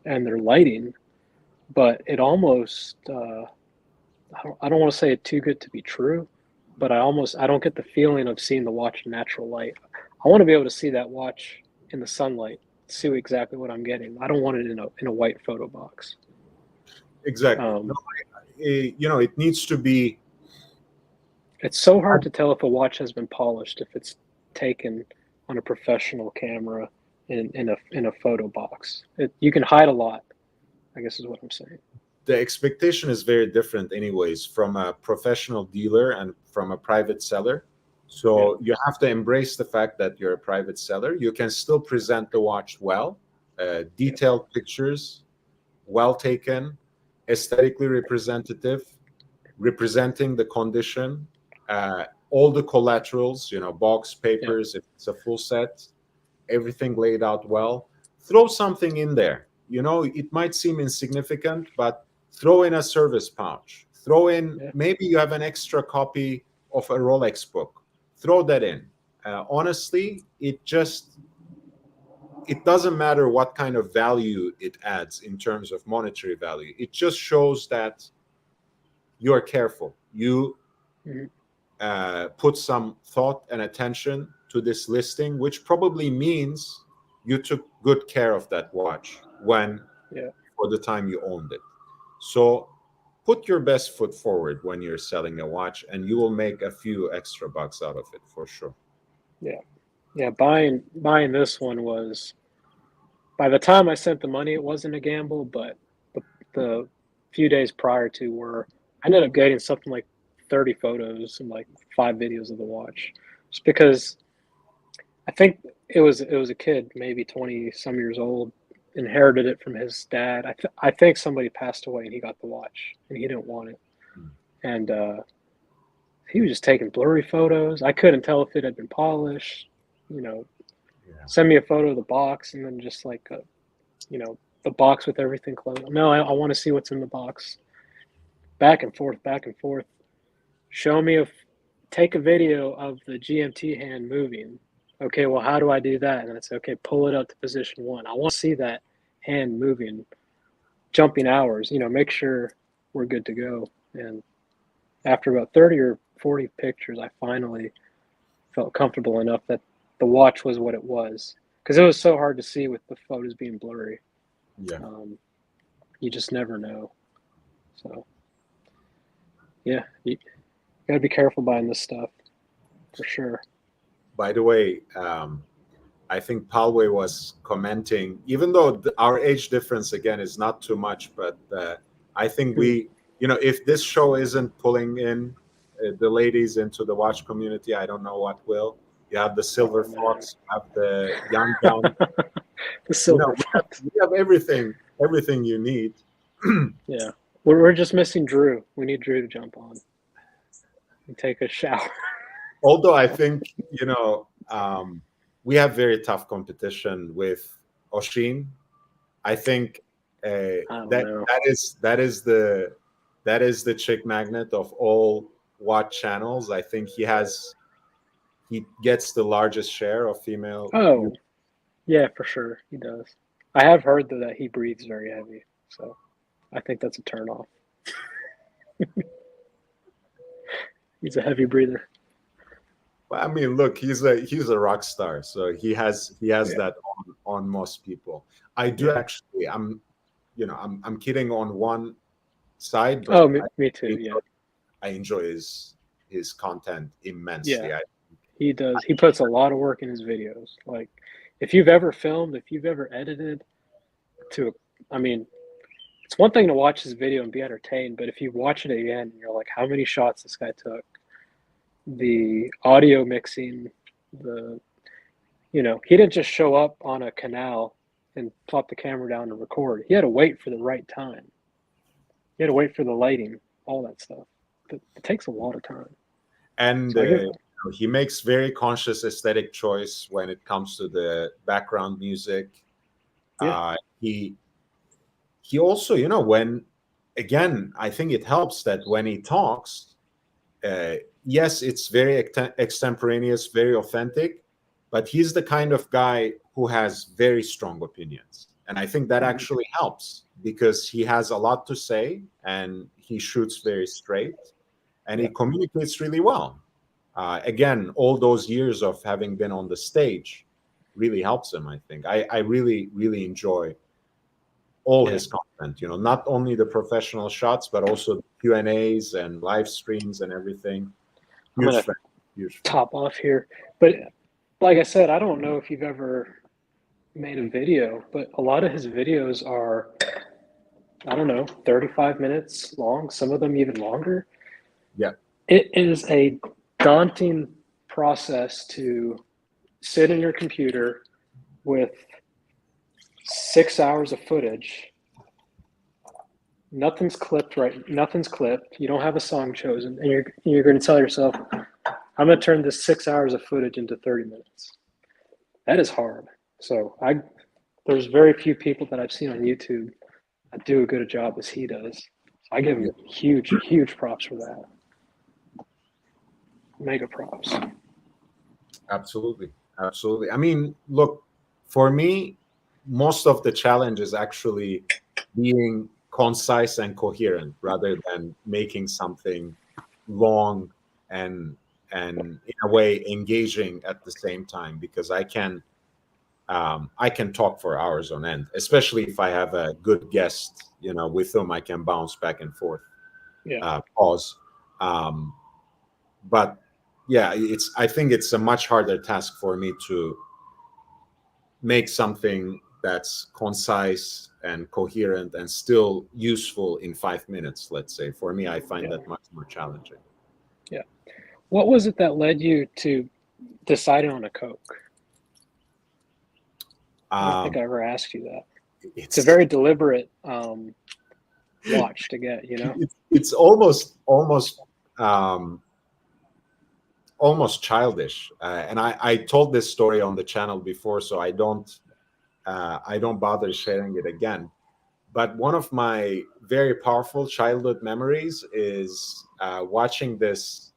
and their lighting, but it almost, I don't want to say it too good to be true, but I don't get the feeling of seeing the watch in natural light. I want to be able to see that watch in the sunlight, see exactly what I'm getting. I don't want it in a white photo box. Exactly. No, Um, it needs to be. it's so hard to tell if a watch has been polished if it's taken on a professional camera in a photo box. You can hide a lot, I guess is what I'm saying. The expectation is very different anyways from a professional dealer and from a private seller. Yeah, So you have to embrace the fact that you're a private seller. You can still present the watch well, yeah, detailed pictures, well taken, aesthetically representative, representing the condition, all the collaterals, box yeah, papers, if it's a full set, everything laid out well. Throw something in there. It might seem insignificant, but throw in a service pouch. Throw in, yeah, maybe you have an extra copy of a Rolex book. Throw that in. Honestly, it doesn't matter what kind of value it adds in terms of monetary value. It just shows that you're careful. You mhm, put some thought and attention to this listing, which probably means you took good care of that watch yeah. for the time you owned it. So put your best foot forward when you're selling a watch, and you will make a few extra bucks out of it for sure. Yeah. Yeah, buying this one was, by the time I sent the money, it wasn't a gamble, but the few days prior to were, I ended up getting something like 30 photos and like 5 videos of the watch. Just because I think it was a kid, maybe 20 some years old, inherited it from his dad. I think somebody passed away and he got the watch and he didn't want it. And he was just taking blurry photos. I couldn't tell if it had been polished. You know, send me a photo of the box and then just like, the box with everything closed. No, I want to see what's in the box. Back and forth, back and forth. Show me take a video of the GMT hand moving. Okay, well, how do I do that? And it's okay, pull it up to position 1. I want to see that hand moving, jumping hours, make sure we're good to go. And after about 30 or 40 pictures, I finally felt comfortable enough that the watch was what it was. Because it was so hard to see with the photos being blurry. Yeah. You just never know. So, yeah, you got to be careful buying this stuff, for sure. By the way, I think Palway was commenting, even though our age difference again is not too much, but I think we, if this show isn't pulling in the ladies into the watch community, I don't know what will. You have the Silver Fox, you have the Young Gun. The Silver Fox. We have everything you need. Yeah, we're just missing Drew. We need Drew to jump on and take a shower. Although I think, we have very tough competition with Oshin. I think that is the chick magnet of all watch channels. I think he gets the largest share of female. Oh, yeah, for sure he does. I have heard that he breathes very heavy, so I think that's a turnoff. He's a heavy breather. Well, I mean, look, he's a rock star, so he has that on most people. I do actually. I'm kidding on one side, but me too. I enjoy his content immensely. Yeah, he does. He puts a lot of work in his videos. Like, if you've ever filmed, if you've ever edited, it's one thing to watch his video and be entertained, but if you watch it again, you're like, how many shots this guy took? The audio mixing, he didn't just show up on a canal and plop the camera down to record. He had to wait for the right time. He had to wait for the lighting, all that stuff. But it takes a lot of time. And he makes very conscious aesthetic choice when it comes to the background music. Yeah. He also, I think it helps that when he talks, yes, it's very extemporaneous, very authentic, but he's the kind of guy who has very strong opinions. And I think that actually helps because he has a lot to say and he shoots very straight and he communicates really well. Again, all those years of having been on the stage really helps him, I think. I really, really enjoy all his content, not only the professional shots, but also Q&As and live streams and everything. Huge fan. Top off here. But like I said, I don't know if you've ever made a video, but a lot of his videos are, 35 minutes long, some of them even longer. Yeah. It is a daunting process to sit in your computer with 6 hours of footage. Nothing's clipped, right? Nothing's clipped. You don't have a song chosen. And you're going to tell yourself, I'm going to turn this 6 hours of footage into 30 minutes. That is hard. So there's very few people that I've seen on YouTube that do a good a job as he does. So I give him huge, huge props for that. Mega props. Absolutely. Absolutely. I mean, look, for me, most of the challenge is actually being concise and coherent rather than making something long and in a way engaging at the same time, because I can talk for hours on end, especially if I have a good guest, with whom I can bounce back and forth. Pause. But yeah, I think it's a much harder task for me to make something that's concise and coherent and still useful in 5 minutes, let's say. For me, I find that much more challenging. Yeah. What was it that led you to deciding on a Coke? I don't think I ever asked you that. It's a very deliberate watch to get, you know. It's um, almost childish. And I told this story on the channel before, so I don't bother sharing it again. But one of my very powerful childhood memories is watching this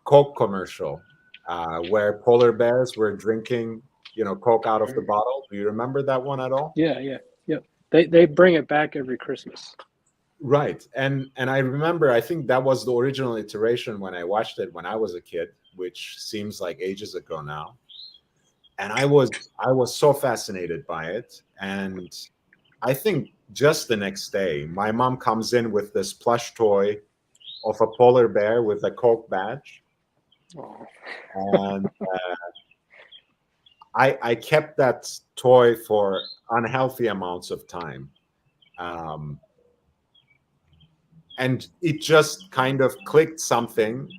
Coke commercial where polar bears were drinking, Coke out of the bottle. Do you remember that one at all? Yeah, yeah, yep. They bring it back every Christmas. Right. And I remember, I think that was the original iteration when I watched it when I was a kid, which seems like ages ago now. And I was so fascinated by it. And I think just the next day, my mom comes in with this plush toy of a polar bear with a Coke badge. Oh. And I kept that toy for unhealthy amounts of time. Um, and it just kind of clicked something,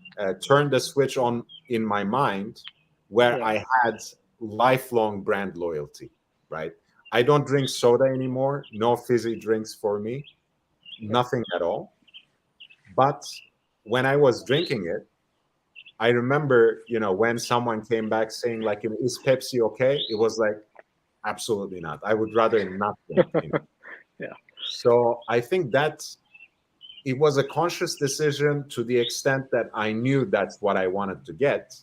turned a switch on in my mind where Yeah. I had lifelong brand loyalty, right? I don't drink soda anymore, no fizzy drinks for me, nothing at all. But when I was drinking it, I remember, when someone came back saying, like, is Pepsi okay? It was like, absolutely not. I would rather not drink. Yeah. So I think that it was a conscious decision to the extent that I knew that's what I wanted to get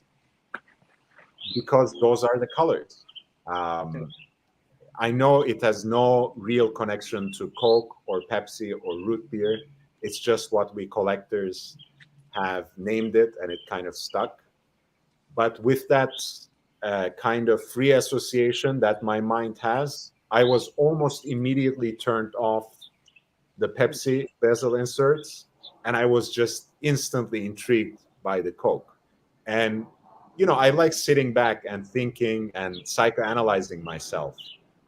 because those are the colors. I know it has no real connection to Coke or Pepsi or root beer. It's just what we collectors have named it, and it kind of stuck. But with that kind of free association that my mind has, I was almost immediately turned off the Pepsi Bezel inserts, and I was just instantly intrigued by the Coke. And I like sitting back and thinking and psychoanalyzing myself,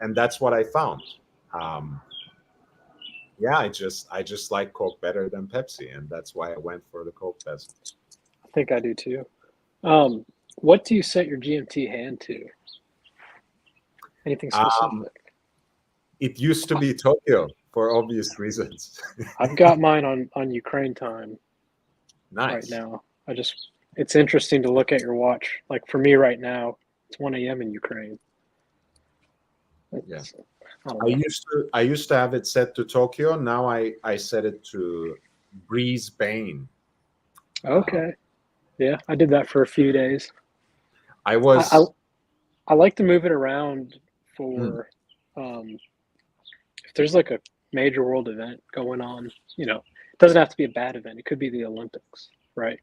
and that's what I found. Um, yeah, I just like Coke better than Pepsi, and that's why I went for the Coke Bezel. I think I do too. What do you set your GMT hand to? Anything Um, specific? it used to be Tokyo for obvious reasons. I've got mine on Ukraine time right Nice. now. It's interesting to look at your watch. Like for me right now, it's 1 a.m. in Ukraine. Yeah. I don't I know. used to have it set to Tokyo. Now I set it to Brisbane. Okay. Yeah, I did that for a few days. I I, I, was I like to move it around hmm, for if there's like a major world event going on, it doesn't have to be a bad event. It could be the Olympics, right?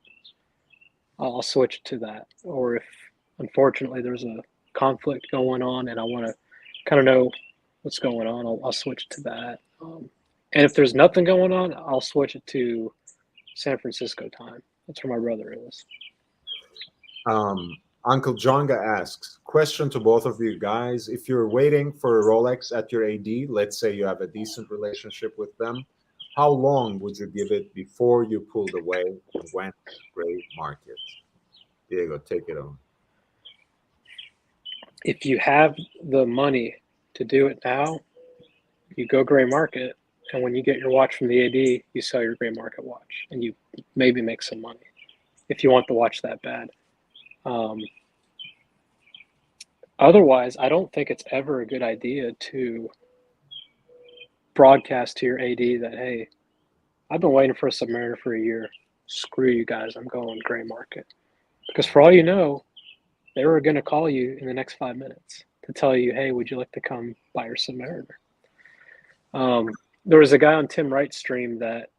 I'll switch to that. Or if unfortunately there's a conflict going on and I want to kind of know what's going on, I'll switch to that. And if there's nothing going on, I'll switch it to San Francisco time. That's where my brother is. Uncle Jonga asks, question to both of you guys. If you're waiting for a Rolex at your AD, let's say you have a decent relationship with them, how long would you give it before you pulled away and went gray market? Diego, take it on. If you have the money to do it now, you go gray market. And when you get your watch from the AD, you sell your gray market watch and you maybe make some money if you want the watch that bad. Otherwise, I don't think it's ever a good idea to broadcast to your AD that, hey, I've been waiting for a Submariner for a year. Screw you guys, I'm going gray market. Because for all you know, they were going to call you in the next 5 minutes to tell you, hey, would you like to come buy your Submariner? There was a guy on Tim Wright's stream that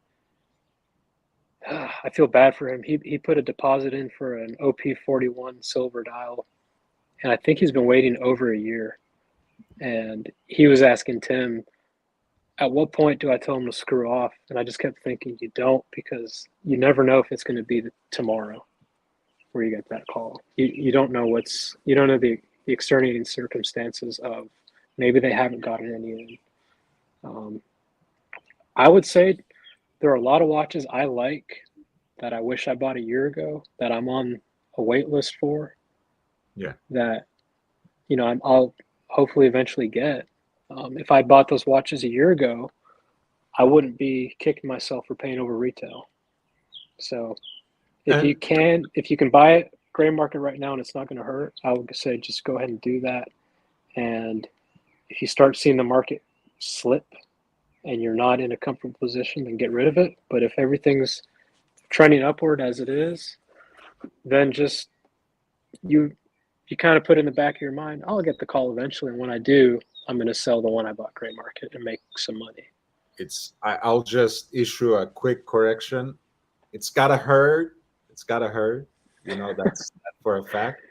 I feel bad for him. He put a deposit in for an OP41 silver dial, and I think he's been waiting over a year. And he was asking Tim, at what point do I tell him to screw off? And I just kept thinking, you don't, because you never know if it's going to be tomorrow where you get that call. You don't know you don't know the extenuating circumstances of maybe they haven't gotten any in. I would say there are a lot of watches I like that I wish I bought a year ago that I'm on a wait list for. Yeah. That, I'll hopefully eventually get. If I bought those watches a year ago, I wouldn't be kicking myself for paying over retail. So if you can buy it gray market right now and it's not going to hurt, I would say just go ahead and do that. And if you start seeing the market slip and you're not in a comfortable position, then get rid of it. But if everything's trending upward as it is, then just you kind of put in the back of your mind, I'll get the call eventually, and when I do, I'm going to sell the one I bought gray market and make some money. I'll just issue a quick correction. It's gotta hurt. It's gotta hurt. You know, that's for a fact.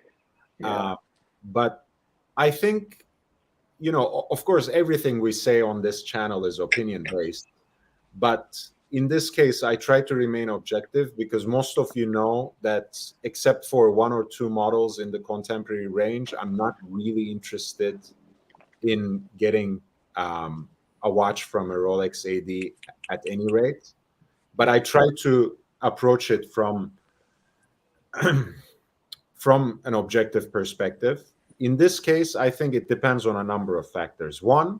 Yeah. But I think, you know, of course, everything we say on this channel is opinion based. But in this case, I try to remain objective because most of you know that except for one or two models in the contemporary range, I'm not really interested in getting a watch from a Rolex AD at any rate. But I try to approach it from from an objective perspective. In this case, I think it depends on a number of factors. One,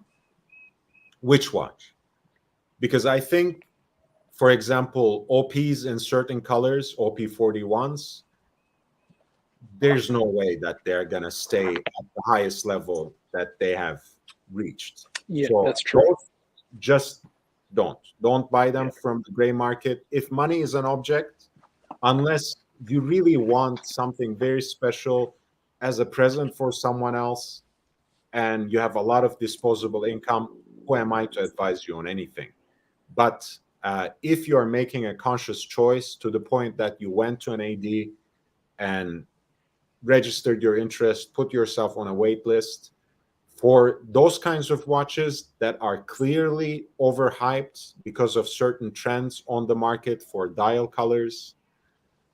which watch? Because I think, for example, OPs in certain colors, OP41s, there's no way that they're going to stay at the highest level that they have reached. Yeah, so that's true. Just don't buy them from the gray market. If money is an object, unless you really want something very special as a present for someone else and you have a lot of disposable income, who am I to advise you on anything? But if you're making a conscious choice to the point that you went to an AD and registered your interest, put yourself on a wait list for those kinds of watches that are clearly overhyped because of certain trends on the market, for dial colors,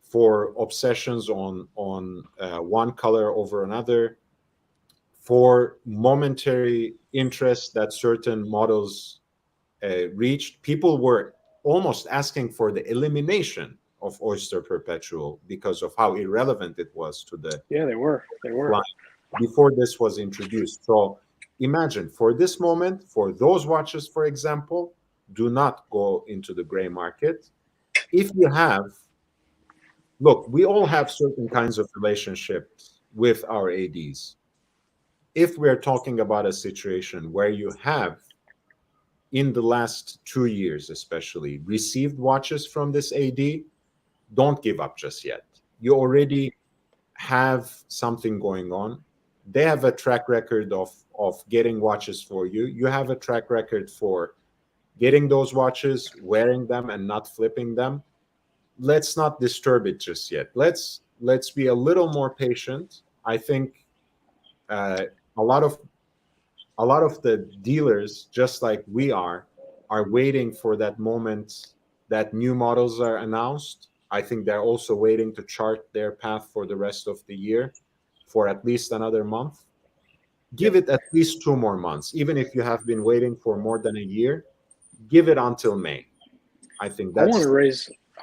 for obsessions on one color over another, for momentary interest that certain models reached. People were almost asking for the elimination of Oyster Perpetual because of how irrelevant it was to the they were line before this was introduced. So imagine, for this moment, for those watches, for example, do not go into the gray market. If you have, look, we all have certain kinds of relationships with our ADs. If we're talking about a situation where you have, in the last 2 years especially, received watches from this AD, don't give up just yet. You already have something going on. They have a track record of getting watches for you. You have a track record for getting those watches, wearing them, and not flipping them. Let's not disturb it just yet. Let's be a little more patient. I think a lot of the dealers, just like we are waiting for that moment that new models are announced. I think they're also waiting to chart their path for the rest of the year for at least another month. Give it at least 2 more months. Even if you have been waiting for more than a year, give it until May. I think that's... I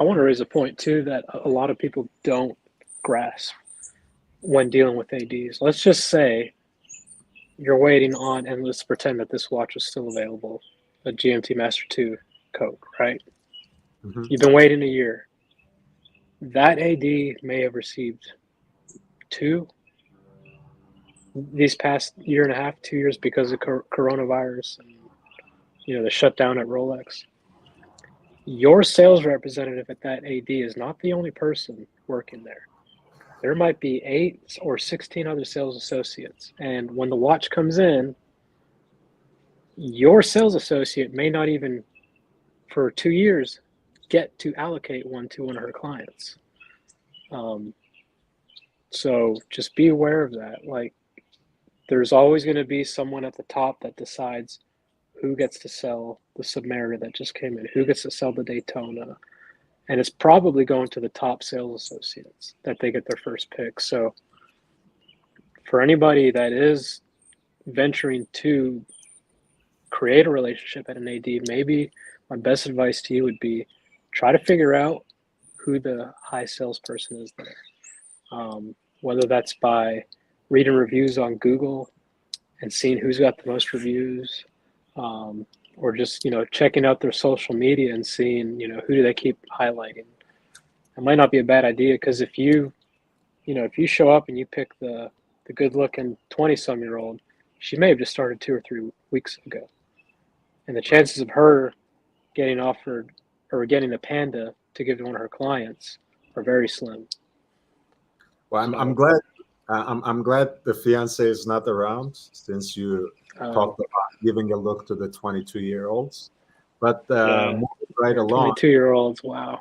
want to raise a point too that a lot of people don't grasp when dealing with ADs. Let's just say you're waiting on, and let's pretend that this watch is still available, a GMT-Master II Coke, right? Mm-hmm. You've been waiting a year. That AD may have received 2 these past year and a half, 2 years, because of coronavirus and, you know, the shutdown at Rolex. Your sales representative at that AD is not the only person working there. There might be 8 or 16 other sales associates. And when the watch comes in, your sales associate may not even, for 2 years, get to allocate one to one of her clients. So just be aware of that. Like, there's always going to be someone at the top that decides who gets to sell the Submariner that just came in, who gets to sell the Daytona. And it's probably going to the top sales associates that they get their first pick. So for anybody that is venturing to create a relationship at an AD, maybe my best advice to you would be try to figure out who the high salesperson is there. Whether that's by reading reviews on Google and seeing who's got the most reviews, or just, checking out their social media and seeing, who do they keep highlighting. It might not be a bad idea, because if you show up and you pick the good looking 20-some-year-old, she may have just started 2 or 3 weeks ago. And the chances of her getting offered or getting a Panda to give to one of her clients are very slim. Well, I'm glad. I'm glad the fiance is not around, since you talked about giving a look to the 22-year-olds. But moving right along, 22-year-olds, wow.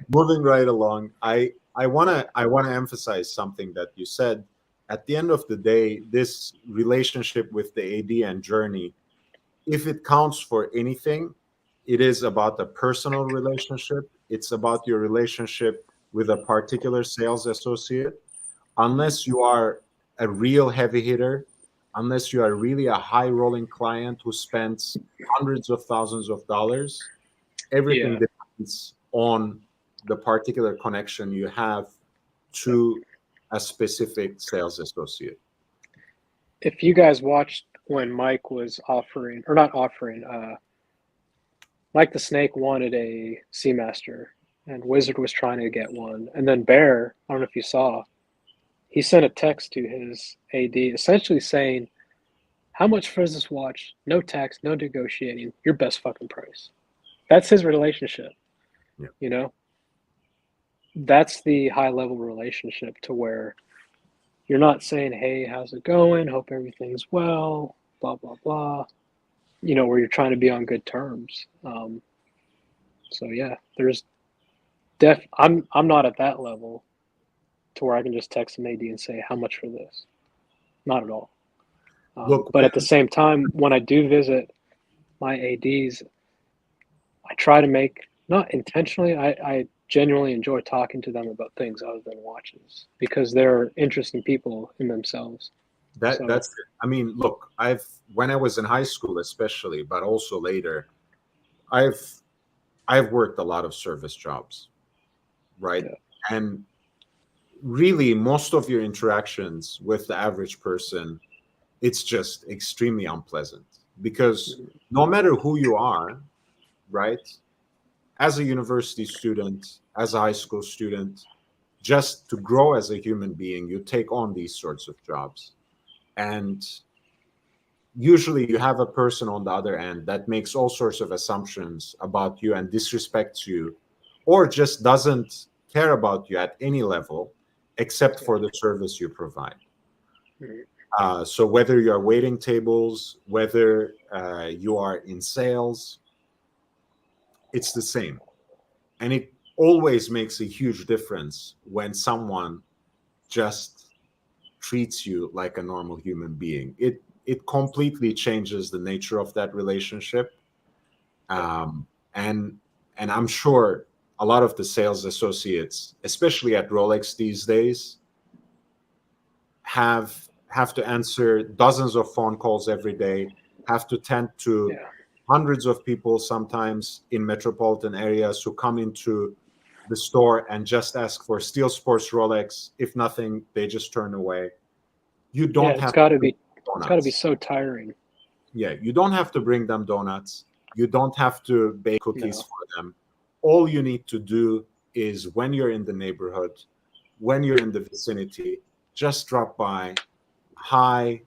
moving right along, I wanna emphasize something that you said. At the end of the day, this relationship with the AD and journey, if it counts for anything, it is about a personal relationship. It's about your relationship with a particular sales associate. Unless you are a real heavy hitter, unless you are really a high rolling client who spends hundreds of thousands of dollars, everything depends on the particular connection you have to a specific sales associate. If you guys watched when Mike was offering, or not offering, Mike the Snake wanted a Seamaster, and Wizard was trying to get one. And then Bear, I don't know if you saw, he sent a text to his AD essentially saying, how much for this watch? No tax, no negotiating, your best fucking price. That's his relationship. Yeah. That's the high level relationship, to where you're not saying, hey, how's it going? Hope everything's well, blah, blah, blah. Where you're trying to be on good terms. So yeah, there's I'm not at that level to where I can just text an AD and say, how much for this? Not at all. But at the same time, when I do visit my ADs, I try to make, not intentionally, I genuinely enjoy talking to them about things other than watches, because they're interesting people in themselves. That's it. I mean, look, when I was in high school especially, but also later, I've worked a lot of service jobs, right? Yeah. And really, most of your interactions with the average person, it's just extremely unpleasant, because no matter who you are, right? As a university student, as a high school student, just to grow as a human being, you take on these sorts of jobs. And usually you have a person on the other end that makes all sorts of assumptions about you and disrespects you, or just doesn't care about you at any level except for the service you provide. So whether you are waiting tables, whether you are in sales, it's the same. And it always makes a huge difference when someone just treats you like a normal human being. It completely changes the nature of that relationship. And I'm sure a lot of the sales associates, especially at Rolex these days, have to answer dozens of phone calls every day, have to tend to hundreds of people sometimes in metropolitan areas who come into the store and just ask for Steel Sports Rolex. If nothing, they just turn away. You don't have it's got to be so tiring. Yeah, you don't have to bring them donuts. You don't have to bake cookies for them. All you need to do is, when you're in the neighborhood, when you're in the vicinity, just drop by. Hi,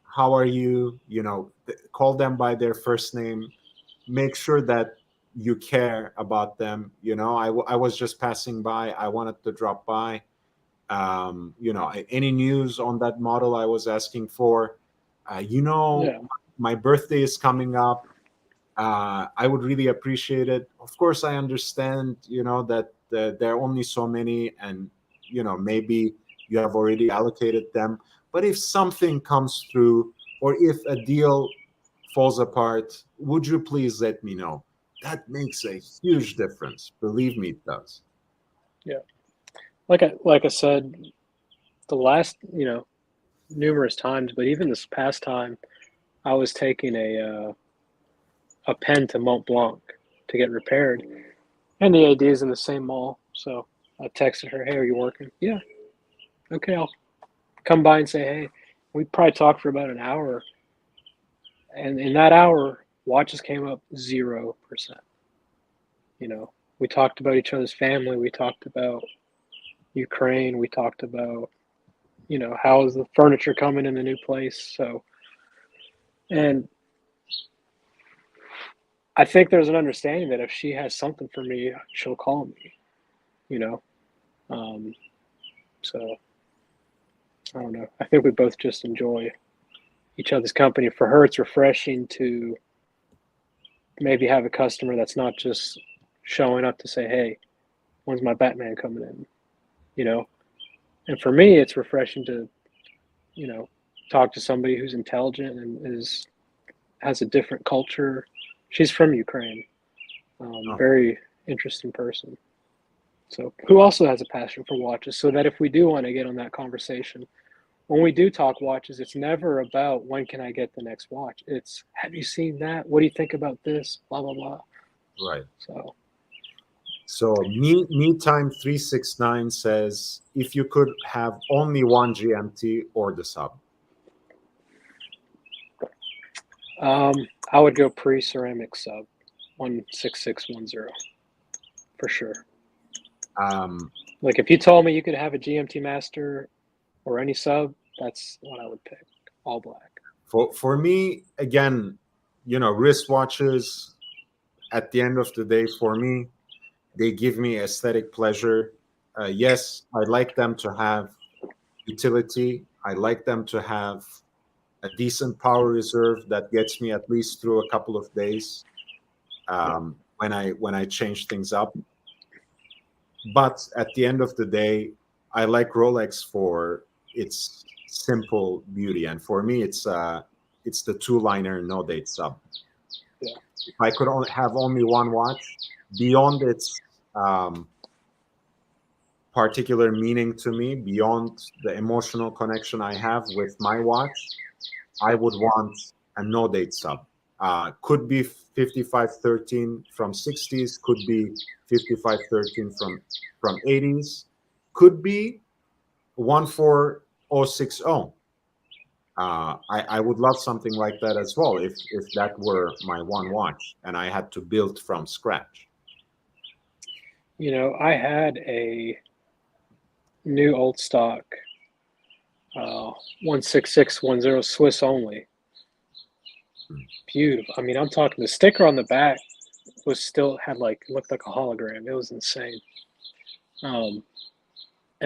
how are you? Call them by their first name. Make sure that you care about them. I was just passing by. I wanted to drop by. Any news on that model I was asking for? My birthday is coming up. I would really appreciate it. Of course, I understand, that there are only so many, and, maybe you have already allocated them. But if something comes through, or if a deal falls apart, would you please let me know? That makes a huge difference. Believe me, it does. Yeah. Like I said, the last, numerous times, but even this past time, I was taking a pen to Mont Blanc to get repaired, and the AD is in the same mall. So I texted her, "Hey, are you working?" "Yeah." "Okay, I'll come by and say hey." We probably talked for about an hour, and in that hour, watches came up 0%. You know, we talked about each other's family. We talked about Ukraine. We talked about, you know, how's the furniture coming in the new place. So, and I think there's an understanding that if she has something for me, she'll call me, you know. So I don't know. I think we both just enjoy each other's company. For her, it's refreshing to maybe have a customer that's not just showing up to say, "Hey, when's my Batman coming in?" You know. And for me, it's refreshing to, you know, talk to somebody who's intelligent and has a different culture. She's from Ukraine. Very interesting person. So who also has a passion for watches, so that if we do want to get on that conversation, when we do talk watches, it's never about when can I get the next watch. It's, have you seen that? What do you think about this? Blah, blah, blah. Right. So me time 369 says, if you could have only one GMT or the sub. I would go pre-ceramic sub 16610 for sure. Like if you told me you could have a GMT Master or any sub, that's what I would pick. All black. For me, again, you know, wristwatches, at the end of the day, for me, they give me aesthetic pleasure. Yes, I like them to have utility. I like them to have a decent power reserve that gets me at least through a couple of days when I change things up. But at the end of the day, I like Rolex for its simple beauty, and for me, it's the two-liner no date sub. Yeah. If I could have only one watch, beyond its particular meaning to me, beyond the emotional connection I have with my watch, I would want a no date sub. Could be 5513 from 60s, could be 5513 from 80s, could be 14060. I would love something like that as well if that were my one watch and I had to build from scratch. You know, I had a new old stock 16610 Swiss only. Beautiful. I mean, I'm talking, the sticker on the back was still had like, looked like a hologram. It was insane. And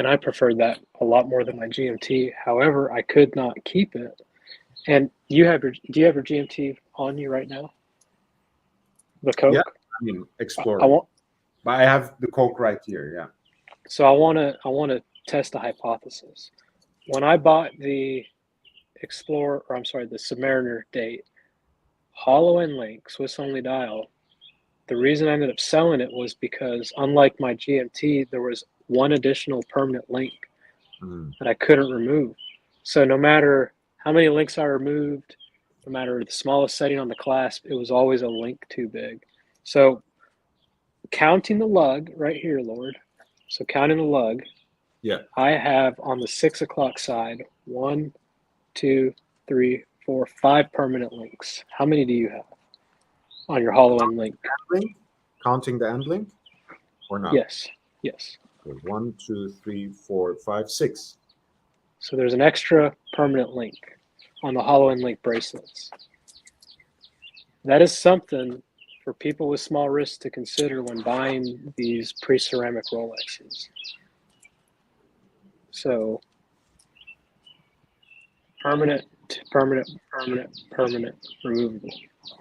I preferred that a lot more than my GMT. However, I could not keep it. And do you have your GMT on you right now? The Coke? Yeah, I mean, explore. I want, but I have the Coke right here. Yeah. So I want to test a hypothesis. When I bought the Explorer, or I'm sorry, the Submariner date, hollow end link, Swiss only dial, the reason I ended up selling it was because, unlike my GMT, there was one additional permanent link that I couldn't remove. So no matter how many links I removed, no matter the smallest setting on the clasp, it was always a link too big. So counting the lug right here, Lord. So counting the lug, yeah, I have on the 6 o'clock side 1, 2, 3, 4, 5 permanent links. How many do you have on your hollow end link? Counting the end link or not? Yes. Okay, 1, 2, 3, 4, 5, 6. So there's an extra permanent link on the hollow end link bracelets. That is something for people with small wrists to consider when buying these pre-ceramic Rolexes. So permanent, removable.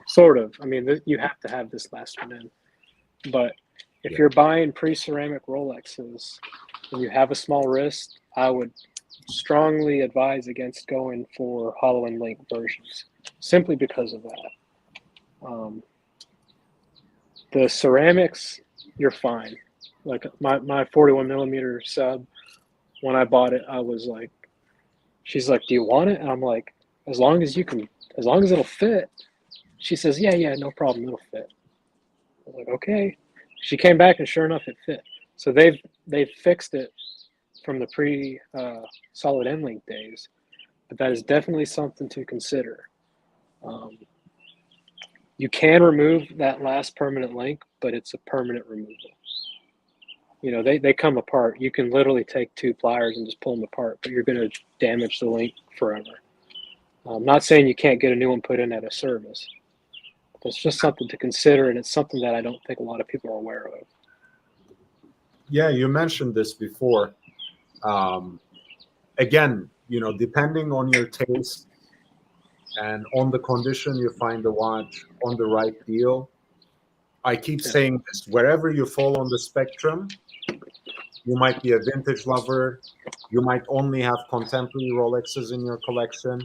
Sort of. I mean, you have to have this last one in. But if you're buying pre-ceramic Rolexes and you have a small wrist, I would strongly advise against going for hollow end link versions, simply because of that. The ceramics, you're fine. Like my 41 millimeter sub, when I bought it, I was like, she's like, do you want it? And I'm like, as long as it'll fit. She says, yeah, no problem, it'll fit. I was like, okay. She came back and sure enough, it fit. So they've fixed it from the pre solid end link days. but that is definitely something to consider. You can remove that last permanent link, but it's a permanent removal. You know, they come apart. You can literally take two pliers and just pull them apart, but you're going to damage the link forever. I'm not saying you can't get a new one put in at a service. But it's just something to consider, and it's something that I don't think a lot of people are aware of. Yeah, you mentioned this before. Again, you know, depending on your taste and on the condition you find the watch, on the right deal, I keep saying this, wherever you fall on the spectrum, you might be a vintage lover, you might only have contemporary Rolexes in your collection.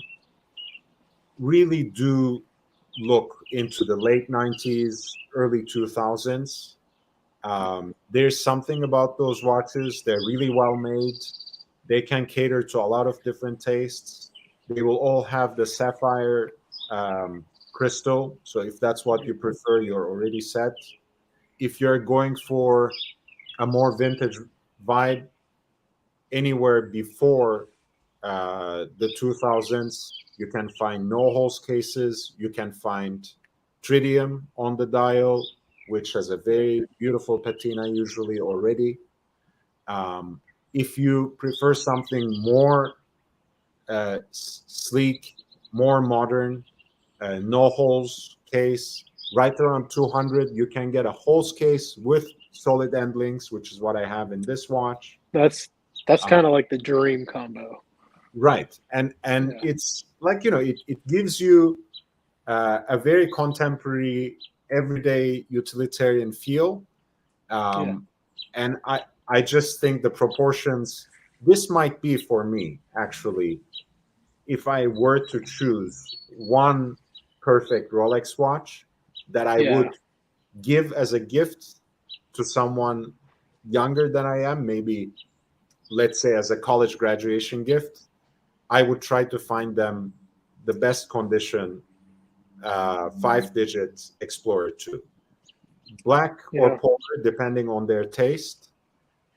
Really do look into the late 90s, early 2000s. There's something about those watches. They're really well made. They can cater to a lot of different tastes. They will all have the sapphire crystal. So if that's what you prefer, you're already set. If you're going for a more vintage vibe, anywhere before the 2000s, you can find no holes cases. You can find tritium on the dial, which has a very beautiful patina usually already. If you prefer something more sleek, more modern, no holes case, right around 200, you can get a holes case with solid end links, which is what I have in this watch. That's kind of like the dream combo. Right. And it's like, you know, it gives you a very contemporary, everyday utilitarian feel. And I just think the proportions, this might be for me, actually, if I were to choose one perfect Rolex watch that I would give as a gift to someone younger than I am, maybe, let's say, as a college graduation gift, I would try to find them the best condition 5-digit Explorer 2. Black or polar, depending on their taste,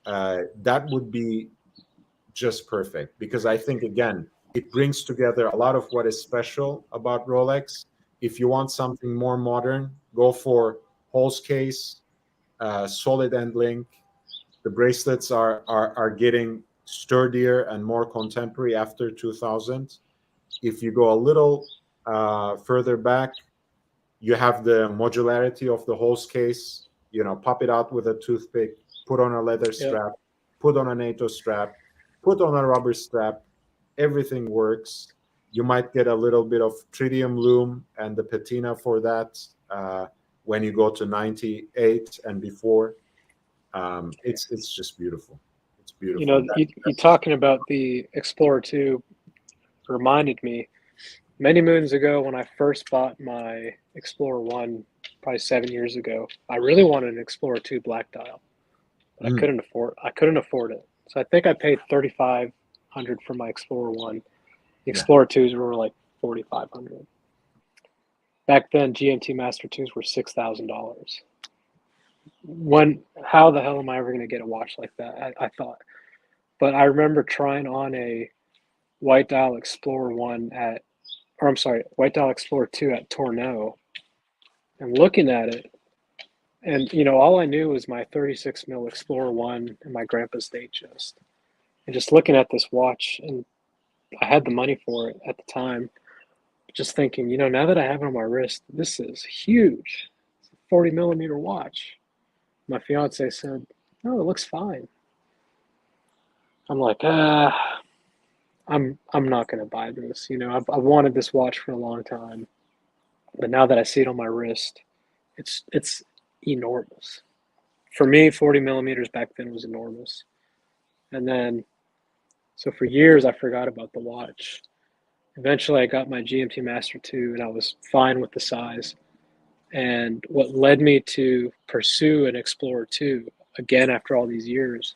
that would be just perfect, because I think, again, it brings together a lot of what is special about Rolex. If you want something more modern, go for holes case, solid end link. The bracelets are getting sturdier and more contemporary after 2000. If you go a little further back, you have the modularity of the holes case. You know, pop it out with a toothpick, put on a leather strap, put on a NATO strap, put on a rubber strap. Everything works. You might get a little bit of tritium lume and the patina for that when you go to 98 and before. It's just beautiful. It's beautiful. You know, you talking about the Explorer 2 reminded me many moons ago when I first bought my Explorer 1, probably 7 years ago. I really wanted an Explorer 2 black dial, but I couldn't afford it. So I think I paid $3,500 for my Explorer 1. The Explorer 2s were like $4,500. Back then, GMT-Master IIs were $6,000. How the hell am I ever going to get a watch like that? I thought. But I remember trying on a white dial Explorer 1 white dial Explorer 2 at Tourneau and looking at it. And, you know, all I knew was my 36 mil Explorer 1 and my grandpa's date chest. And just looking at this watch, and I had the money for it at the time, just thinking, you know, now that I have it on my wrist, this is huge. It's a 40 millimeter watch. My fiance said, "Oh, it looks fine." I'm like, I'm not going to buy this. You know, I've wanted this watch for a long time, but now that I see it on my wrist, it's enormous. For me, 40 millimeters back then was enormous. And then, so for years, I forgot about the watch. Eventually, I got my GMT-Master II, and I was fine with the size. And what led me to pursue an Explorer 2 again after all these years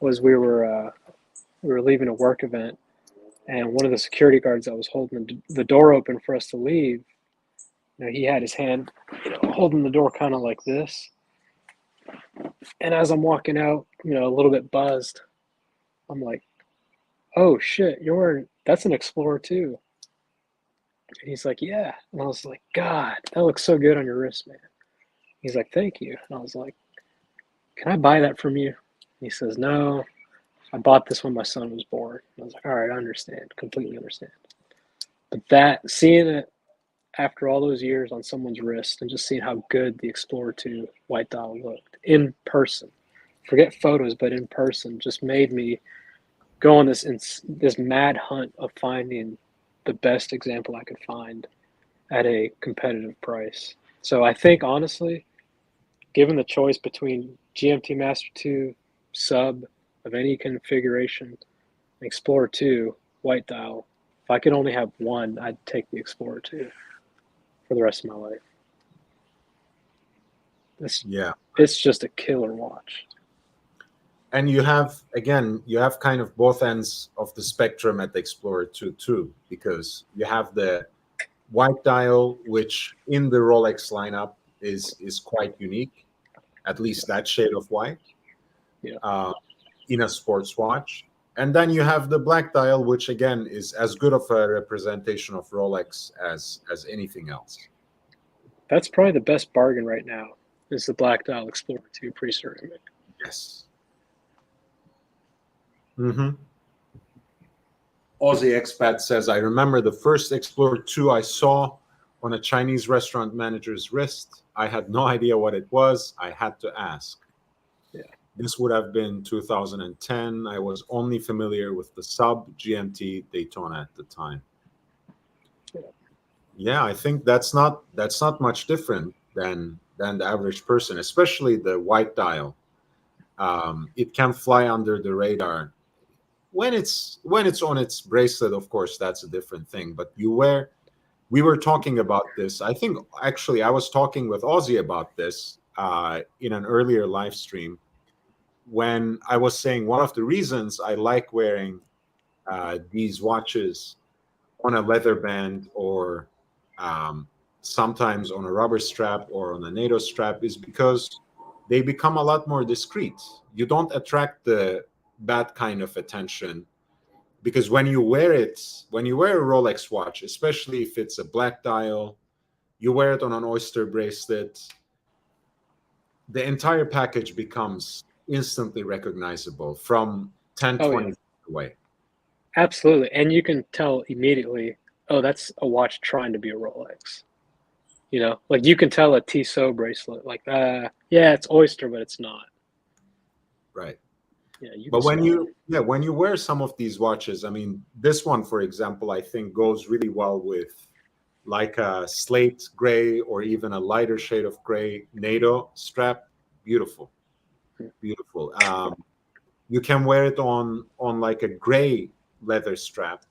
was we were leaving a work event, and one of the security guards that was holding the door open for us to leave, you know, he had his hand, you know, holding the door kind of like this. And as I'm walking out, you know, a little bit buzzed, I'm like, "Oh shit, you're wearing that's an Explorer too. And he's like, yeah. And I was like, God, that looks so good on your wrist, man. He's like, thank you. And I was like, can I buy that from you? And he says, no, I bought this when my son was born. And I was like, all right, I understand, completely understand. But that, seeing it after all those years on someone's wrist and just seeing how good the Explorer 2 white dial looked in person, forget photos, but in person, just made me go on this mad hunt of finding the best example I could find at a competitive price. So I think, honestly, given the choice between GMT-Master II sub of any configuration, Explorer 2 white dial, if I could only have one, I'd take the Explorer 2 for the rest of my life. It's just a killer watch. And you have kind of both ends of the spectrum at the Explorer 2 too, because you have the white dial, which in the Rolex lineup is quite unique, at least that shade of white, in a sports watch. And then you have the black dial, which again is as good of a representation of Rolex as anything else. That's probably the best bargain right now, is the black dial Explorer 2 pre-ceramic. Yes. Mm-hmm. Aussie Expat says, I remember the first Explorer 2 I saw on a Chinese restaurant manager's wrist. I had no idea what it was. I had to ask. Yeah. This would have been 2010. I was only familiar with the sub GMT Daytona at the time. Yeah, I think that's not much different than the average person, especially the white dial. It can fly under the radar. When it's on its bracelet, of course, that's a different thing. But we were talking about this. I think actually I was talking with Aussie about this in an earlier live stream, when I was saying one of the reasons I like wearing these watches on a leather band or sometimes on a rubber strap or on a NATO strap is because they become a lot more discreet. You don't attract the bad kind of attention, because when you wear a Rolex watch, especially if it's a black dial, you wear it on an oyster bracelet, the entire package becomes instantly recognizable from 10, 20 feet away. Absolutely. And you can tell immediately, oh, that's a watch trying to be a Rolex. You know, like you can tell a Tissot bracelet, like, yeah, it's oyster, but it's not. Right. Yeah, but when you wear some of these watches, I mean, this one, for example, I think goes really well with like a slate gray or even a lighter shade of gray NATO strap. Beautiful. Beautiful. You can wear it on like a gray leather strap,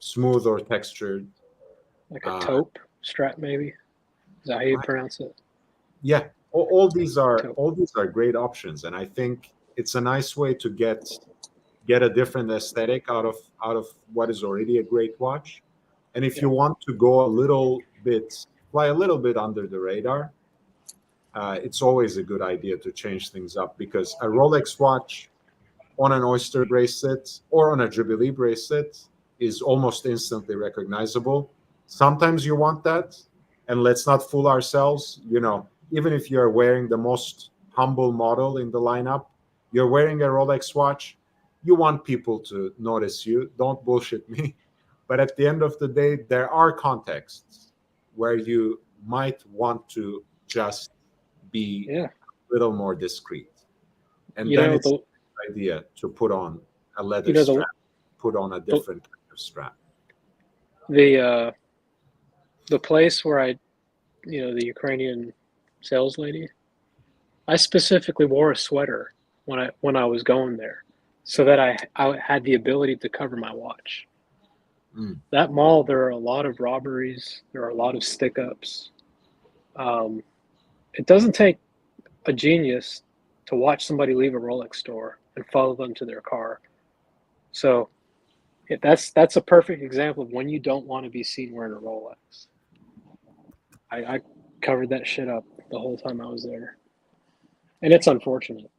smooth or textured. Like a taupe strap, maybe? Is that how you pronounce it? Yeah. All these are great options. And I think it's a nice way to get a different aesthetic out of what is already a great watch. And if you want to go fly a little bit under the radar, it's always a good idea to change things up, because a Rolex watch on an oyster bracelet or on a Jubilee bracelet is almost instantly recognizable. Sometimes you want that, and let's not fool ourselves. You know, even if you're wearing the most humble model in the lineup, you're wearing a Rolex watch, you want people to notice you. Don't bullshit me. But at the end of the day, there are contexts where you might want to just be a little more discreet. And then it's an idea to put on a leather strap, put on a different kind of strap. The place where the Ukrainian sales lady, I specifically wore a sweater when I was going there, so that I had the ability to cover my watch. That mall, there are a lot of robberies. There are a lot of stick-ups. It doesn't take a genius to watch somebody leave a Rolex store and follow them to their car. So that's a perfect example of when you don't want to be seen wearing a Rolex. I covered that shit up the whole time I was there. And it's unfortunate.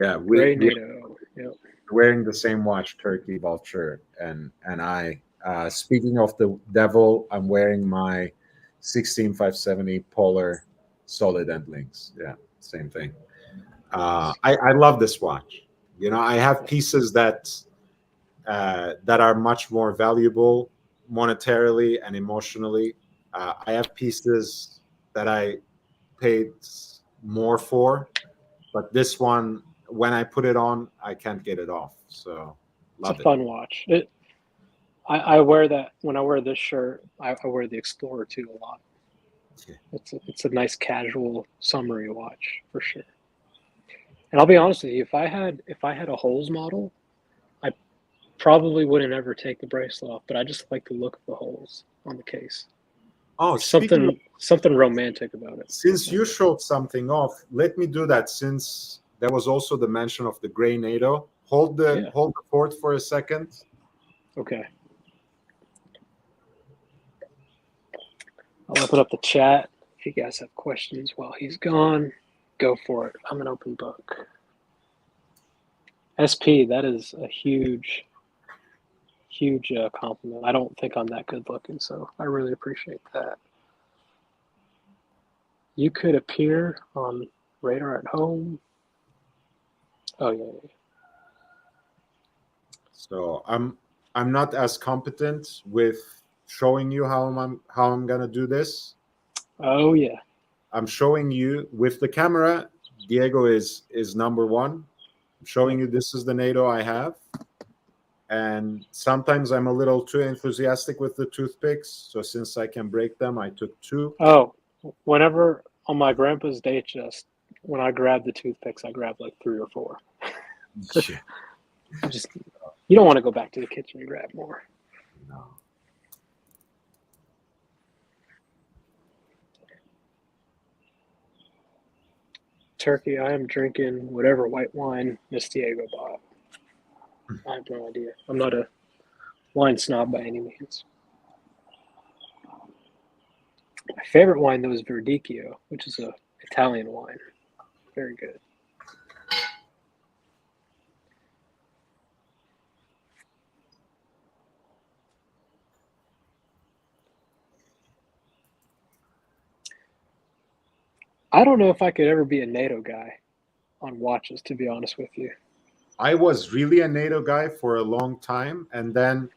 Yeah, Gray NATO. Yep. Wearing the same watch, Turkey Vulture, and I. Speaking of the devil, I'm wearing my 16570 Polar solid end links. Yeah, same thing. I love this watch. You know, I have pieces that are much more valuable monetarily and emotionally. I have pieces that I paid more for, but this one, when I put it on, I can't get it off. So It's a love it. fun watch. I wear that when I wear this shirt. I wear the Explorer 2 a lot. Yeah. It's a nice casual summery watch for sure. And I'll be honest with you, if I had a holes model, I probably wouldn't ever take the bracelet off. But I just like the look of the holes on the case. Oh, There's speaking of, something romantic about it. since you showed something off, let me do that. Since there was also the mention of the gray NATO. Hold the fort for a second. Okay. I'll open up the chat. If you guys have questions while he's gone, go for it. I'm an open book. SP, that is a huge compliment. I don't think I'm that good looking, so I really appreciate that. You could appear on Radar at Home. Oh yeah. So I'm not as competent with showing you how I'm gonna do this. Oh yeah. I'm showing you with the camera. Diego is number one. I'm showing you this is the NATO I have. And sometimes I'm a little too enthusiastic with the toothpicks. So since I can break them, I took two. Oh, whenever on my grandpa's day chest, when I grabbed the toothpicks, I grabbed like 3 or 4. Yeah. Just you don't want to go back to the kitchen and grab more. No. Turkey, I am drinking whatever white wine Miss Diego bought. I have no idea. I'm not a wine snob by any means. My favorite wine, though, is Verdicchio, which is a Italian wine. Very good. I don't know if I could ever be a NATO guy on watches, to be honest with you. I was really a NATO guy for a long time, and then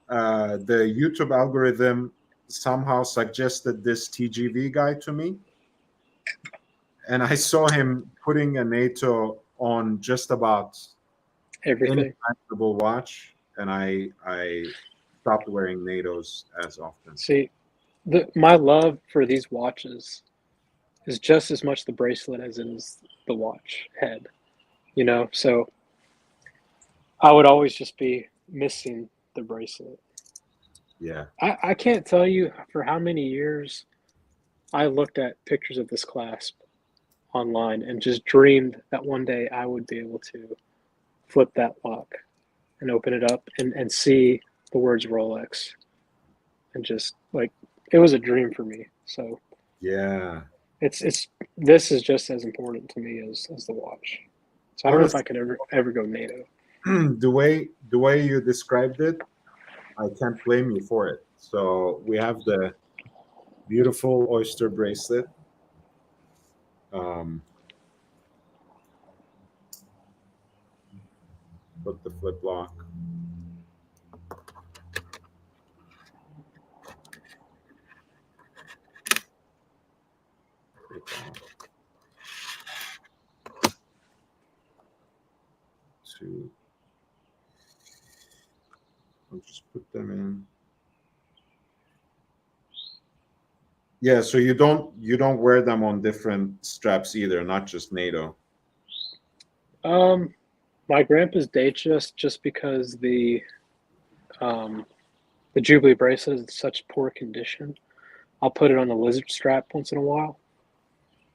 the YouTube algorithm somehow suggested this TGV guy to me, and I saw him putting a NATO on just about any Everything. fashionable watch, and I stopped wearing NATOs as often. See, my love for these watches is just as much the bracelet as it is the watch head. You know, so I would always just be missing the bracelet. Yeah. I can't tell you for how many years I looked at pictures of this clasp online and just dreamed that one day I would be able to flip that lock and open it up and see the words Rolex. And just like it was a dream for me. So Yeah. it's this is just as important to me as the watch. So I don't know if I Honestly, could ever go NATO. the way you described it, I can't blame you for it. So we have the beautiful oyster bracelet. Put the flip lock. To I'll just put them in. Yeah, so you don't wear them on different straps either, not just NATO. My grandpa's day just because the Jubilee bracelet is in such poor condition. I'll put it on the lizard strap once in a while.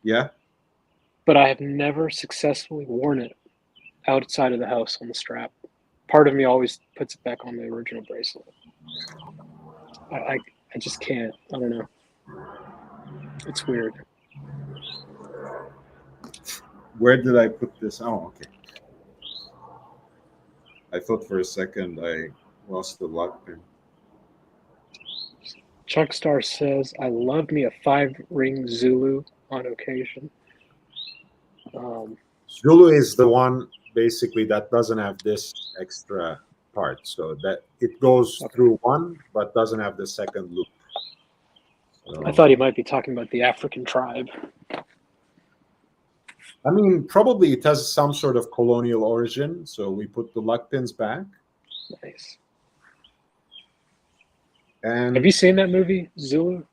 Yeah. But I have never successfully worn it outside of the house on the strap. Part of me always puts it back on the original bracelet. I just can't. I don't know. It's weird. Where did I put this? Oh, okay. I thought for a second I lost the lock pin. Chuckstar says, I love me a 5-ring Zulu on occasion. Zulu is the one basically that doesn't have this extra part, so that it goes through one but doesn't have the second loop. So, I thought he might be talking about the African tribe. I mean, probably it has some sort of colonial origin, so we put the luck pins back. Nice. And have you seen that movie, Zulu?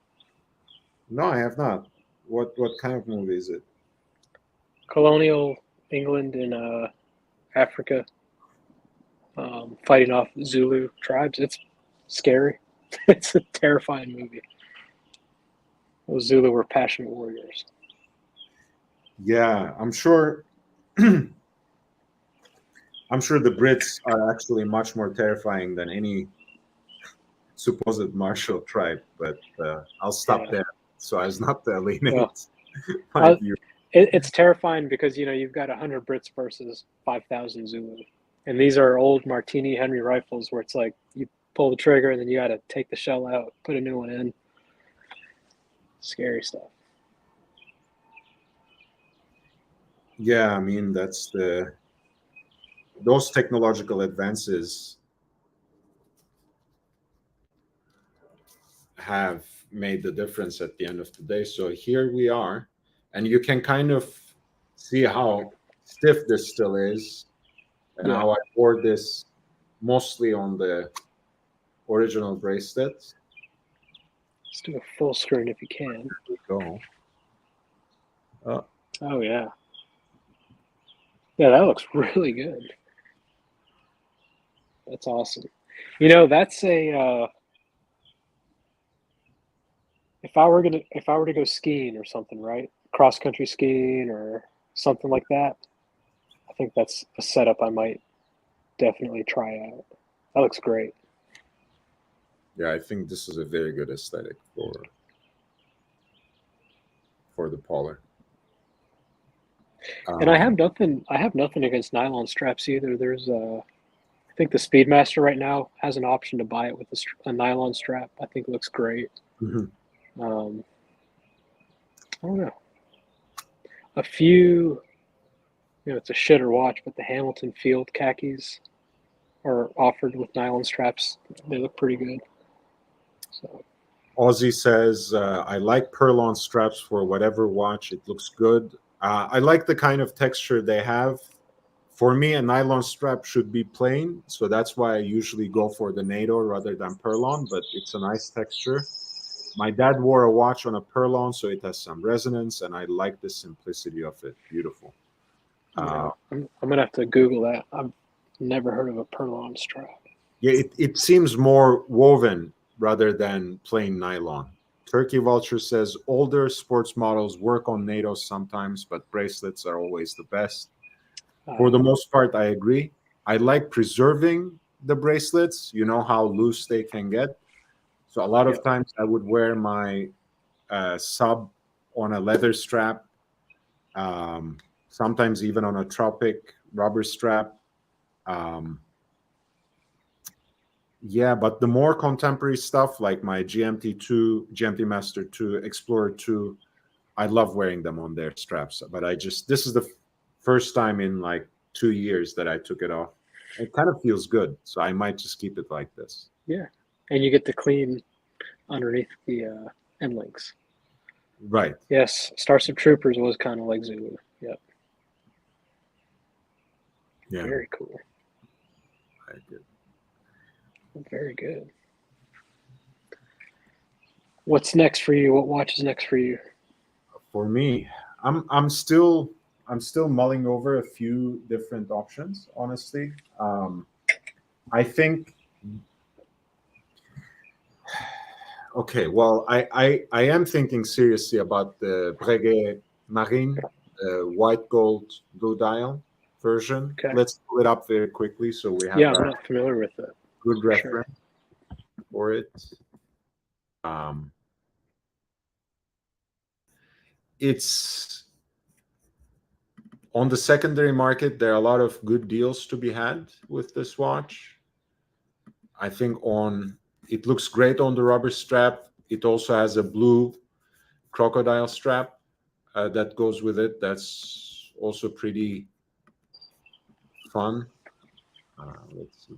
No, I have not. What kind of movie is it? Colonial England in Africa, fighting off Zulu tribes. It's scary. It's a terrifying movie. Those Zulu were passionate warriors. Yeah, I'm sure. I'm sure the Brits are actually much more terrifying than any supposed martial tribe. But I'll stop there so as not to alienate my view. It's terrifying because you've got 100 Brits versus 5,000 Zulu, and these are old Martini Henry rifles where it's like you pull the trigger and then you got to take the shell out, put a new one in. Scary stuff. Yeah, I mean those technological advances have made the difference at the end of the day. So here we are, and you can kind of see how stiff this still is, and how I wore this mostly on the original bracelet. Let's do a full screen if you can. There we go. Oh yeah. Yeah, that looks really good. That's awesome. That's a if I were to go skiing or something, right? Cross country skiing or something like that, I think that's a setup I might definitely try out. That looks great. Yeah, I think this is a very good aesthetic for the Polar. And I have nothing against nylon straps either. There's I think the Speedmaster right now has an option to buy it with a nylon strap. I think it looks great. Mm-hmm. I don't know. A few, it's a shitter watch, but the Hamilton Field khakis are offered with nylon straps. They look pretty good. So. Aussie says, I like Perlon straps for whatever watch. It looks good. I like the kind of texture they have. For me, a nylon strap should be plain, so that's why I usually go for the NATO rather than Perlon, but it's a nice texture. My dad wore a watch on a Perlon, so it has some resonance, and I like the simplicity of it. Beautiful. I'm going to have to Google that. I've never heard of a Perlon strap. Yeah, it seems more woven rather than plain nylon. Turkey Vulture says, older sports models work on NATO sometimes, but bracelets are always the best. For the most part, I agree. I like preserving the bracelets. You know how loose they can get. So a lot of times I would wear my sub on a leather strap, sometimes even on a Tropic rubber strap. Yeah, but the more contemporary stuff like my GMT-2, GMT-Master II, Explorer 2, I love wearing them on their straps. But this is the first time in like 2 years that I took it off. It kind of feels good, so I might just keep it like this. Yeah, and you get to clean underneath the end links. Right. Yes, Starship Troopers was kind of like Zulu. Yep. Yeah. Very cool. Very good. Very good. What's next for you? What watch is next for you? For me, I'm still mulling over a few different options. Honestly, I think. Okay, well, I am thinking seriously about the Breguet Marine, white gold blue dial version. Okay. Let's pull it up very quickly so we have I'm not familiar with it. good reference for it. It's On the secondary market, there are a lot of good deals to be had with this watch. I think it looks great on the rubber strap. It also has a blue crocodile strap that goes with it. That's also pretty fun. Let's see.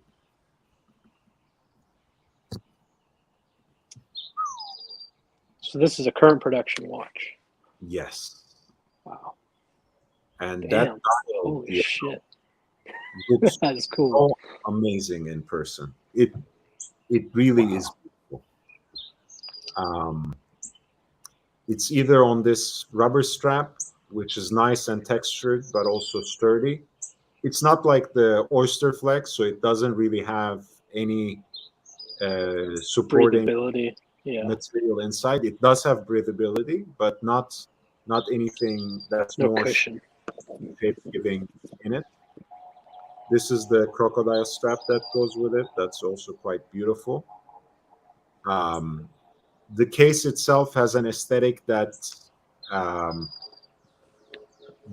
So this is a current production watch. Yes. Wow. And Damn. that dial, Holy shit. looks That is cool. so amazing in person. It really is beautiful. It's either on this rubber strap, which is nice and textured, but also sturdy. It's not like the Oyster Flex, so it doesn't really have any supporting Breathability. Yeah. material inside. It does have breathability, but not anything that's No more cushion. shape giving in it. This is the crocodile strap that goes with it. That's also quite beautiful. The case itself has an aesthetic um,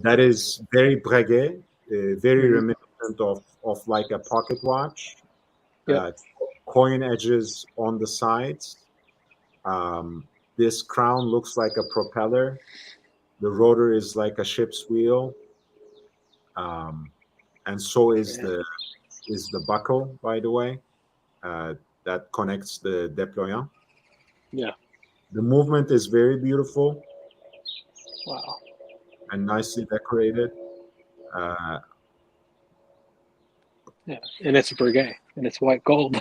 that is very breguet, very reminiscent of like a pocket watch. Yep. Coin edges on the sides. This crown looks like a propeller. The rotor is like a ship's wheel, and so is the buckle. By the way, that connects the déployant. Yeah. The movement is very beautiful Wow. and nicely decorated. Uh, Yeah. And it's breguet and it's white gold.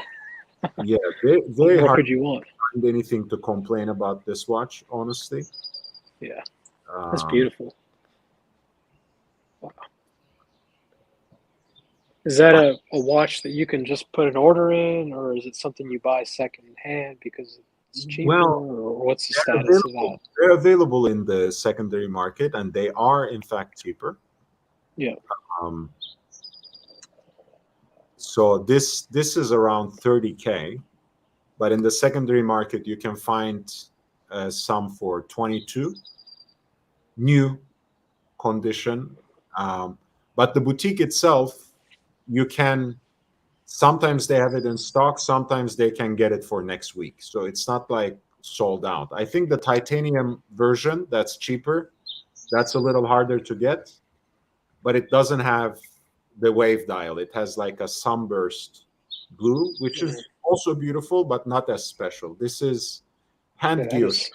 yeah, very, What very more hard could you want? to find anything to complain about this watch, honestly. Yeah. That's beautiful. Wow. Is that a watch that you can just put an order in, or is it something you buy second hand because it's cheaper, Well, or what's the status of that? they're available in the secondary market, and they are in fact cheaper. Yeah. Um, so this is around 30K, but in the secondary market you can find some for 22, new condition. But the boutique itself, you can sometimes they have it in stock, sometimes they can get it for next week. So it's not like sold out. I think the titanium version that's cheaper, that's a little harder to get, but it doesn't have the wave dial. It has like a sunburst blue, which is also beautiful, but not as special. This is hand guilloche.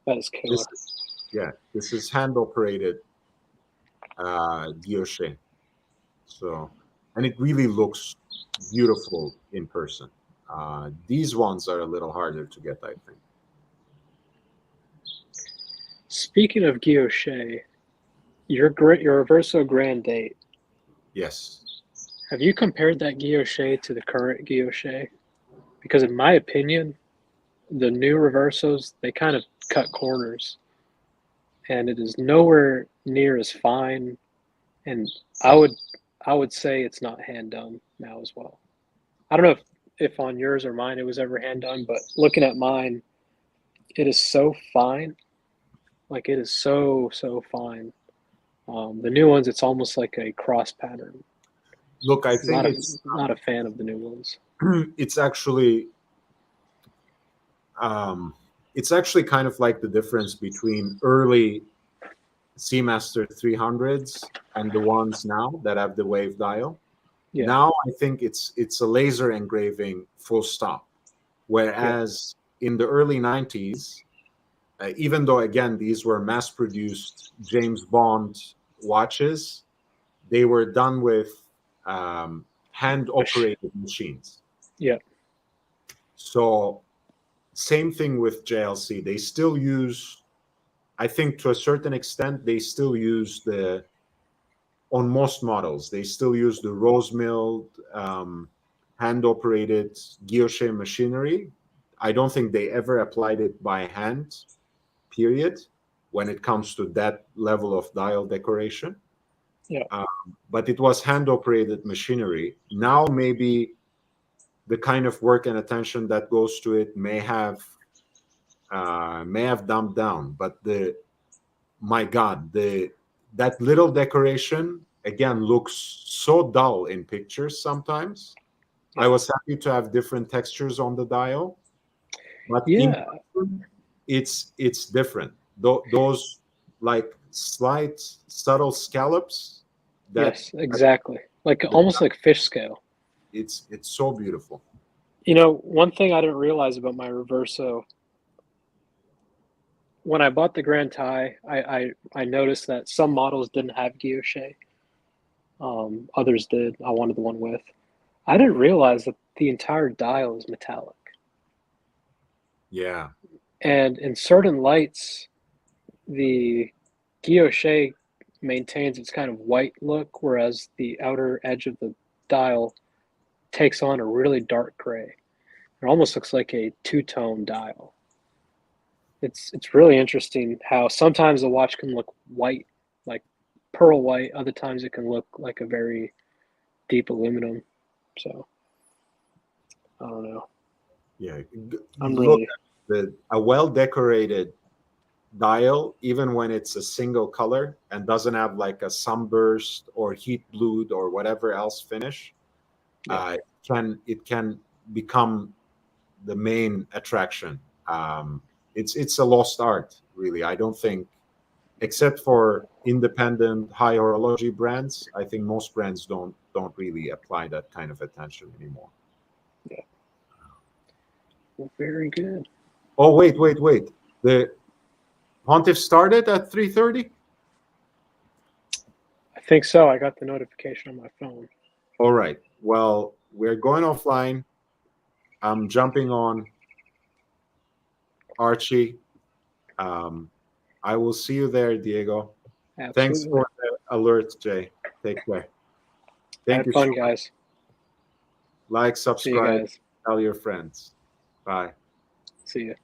That is killer. This is hand operated guilloche. So, and it really looks beautiful in person. These ones are a little harder to get, I think. Speaking of guilloche, your Reverso Grand Date. Yes. Have you compared that guilloche to the current guilloche? Because in my opinion, the new Reversos, they kind of cut corners, and it is nowhere near as fine. And I would say it's not hand done now as well. I don't know if on yours or mine it was ever hand done, but looking at mine, it is so fine. Like it is so fine. The new ones, it's almost like a cross pattern. Look, I think not a fan of the new ones. It's actually kind of like the difference between early Seamaster 300s and the ones now that have the wave dial. Yeah. Now I think it's a laser engraving full stop, whereas in the early 90s, even though again these were mass-produced James Bond watches, they were done with hand-operated machines. Yeah. So same thing with JLC. They still use, I think to a certain extent, they still use on most models, they still use the rose milled, hand-operated guilloche machinery. I don't think they ever applied it by hand, period, when it comes to that level of dial decoration. Yeah. But it was hand-operated machinery. Now maybe the kind of work and attention that goes to it may have dumbed down. But my God, the that little decoration again looks so dull in pictures sometimes. I was happy to have different textures on the dial, but in Yeah. person, it's different. Those like slight subtle scallops that, Yes, exactly. Like that almost like fish scale. it's so beautiful. You know, one thing I didn't realize about my Reverso, when I bought the Grand Tie, I noticed that some models didn't have guilloche. Others did. I wanted the one with. I didn't realize that the entire dial is metallic. Yeah, And in certain lights, the guilloche maintains its kind of white look, whereas the outer edge of the dial takes on a really dark gray. It almost looks like a two-tone dial. It's really interesting how sometimes the watch can look white, like pearl white. Other times it can look like a very deep aluminum. So I don't know. yeah. I'm Look really at a well decorated dial, even when it's a single color and doesn't have like a sunburst or heat blued or whatever else finish, yeah. it can become the main attraction. It's a lost art, really. I don't think, except for independent high horology brands, I think most brands don't really apply that kind of attention anymore. Yeah. Well, very good. Oh wait! The Pontiff started at 3:30. I think so. I got the notification on my phone. All right. Well, we're going offline. I'm jumping on Archie. Um, I will see you there, Diego. Thanks Absolutely. for the alert, Jay. Take care. Thank Have you so fun, much. guys. Like, See you subscribe, guys. tell your friends. Bye. See you.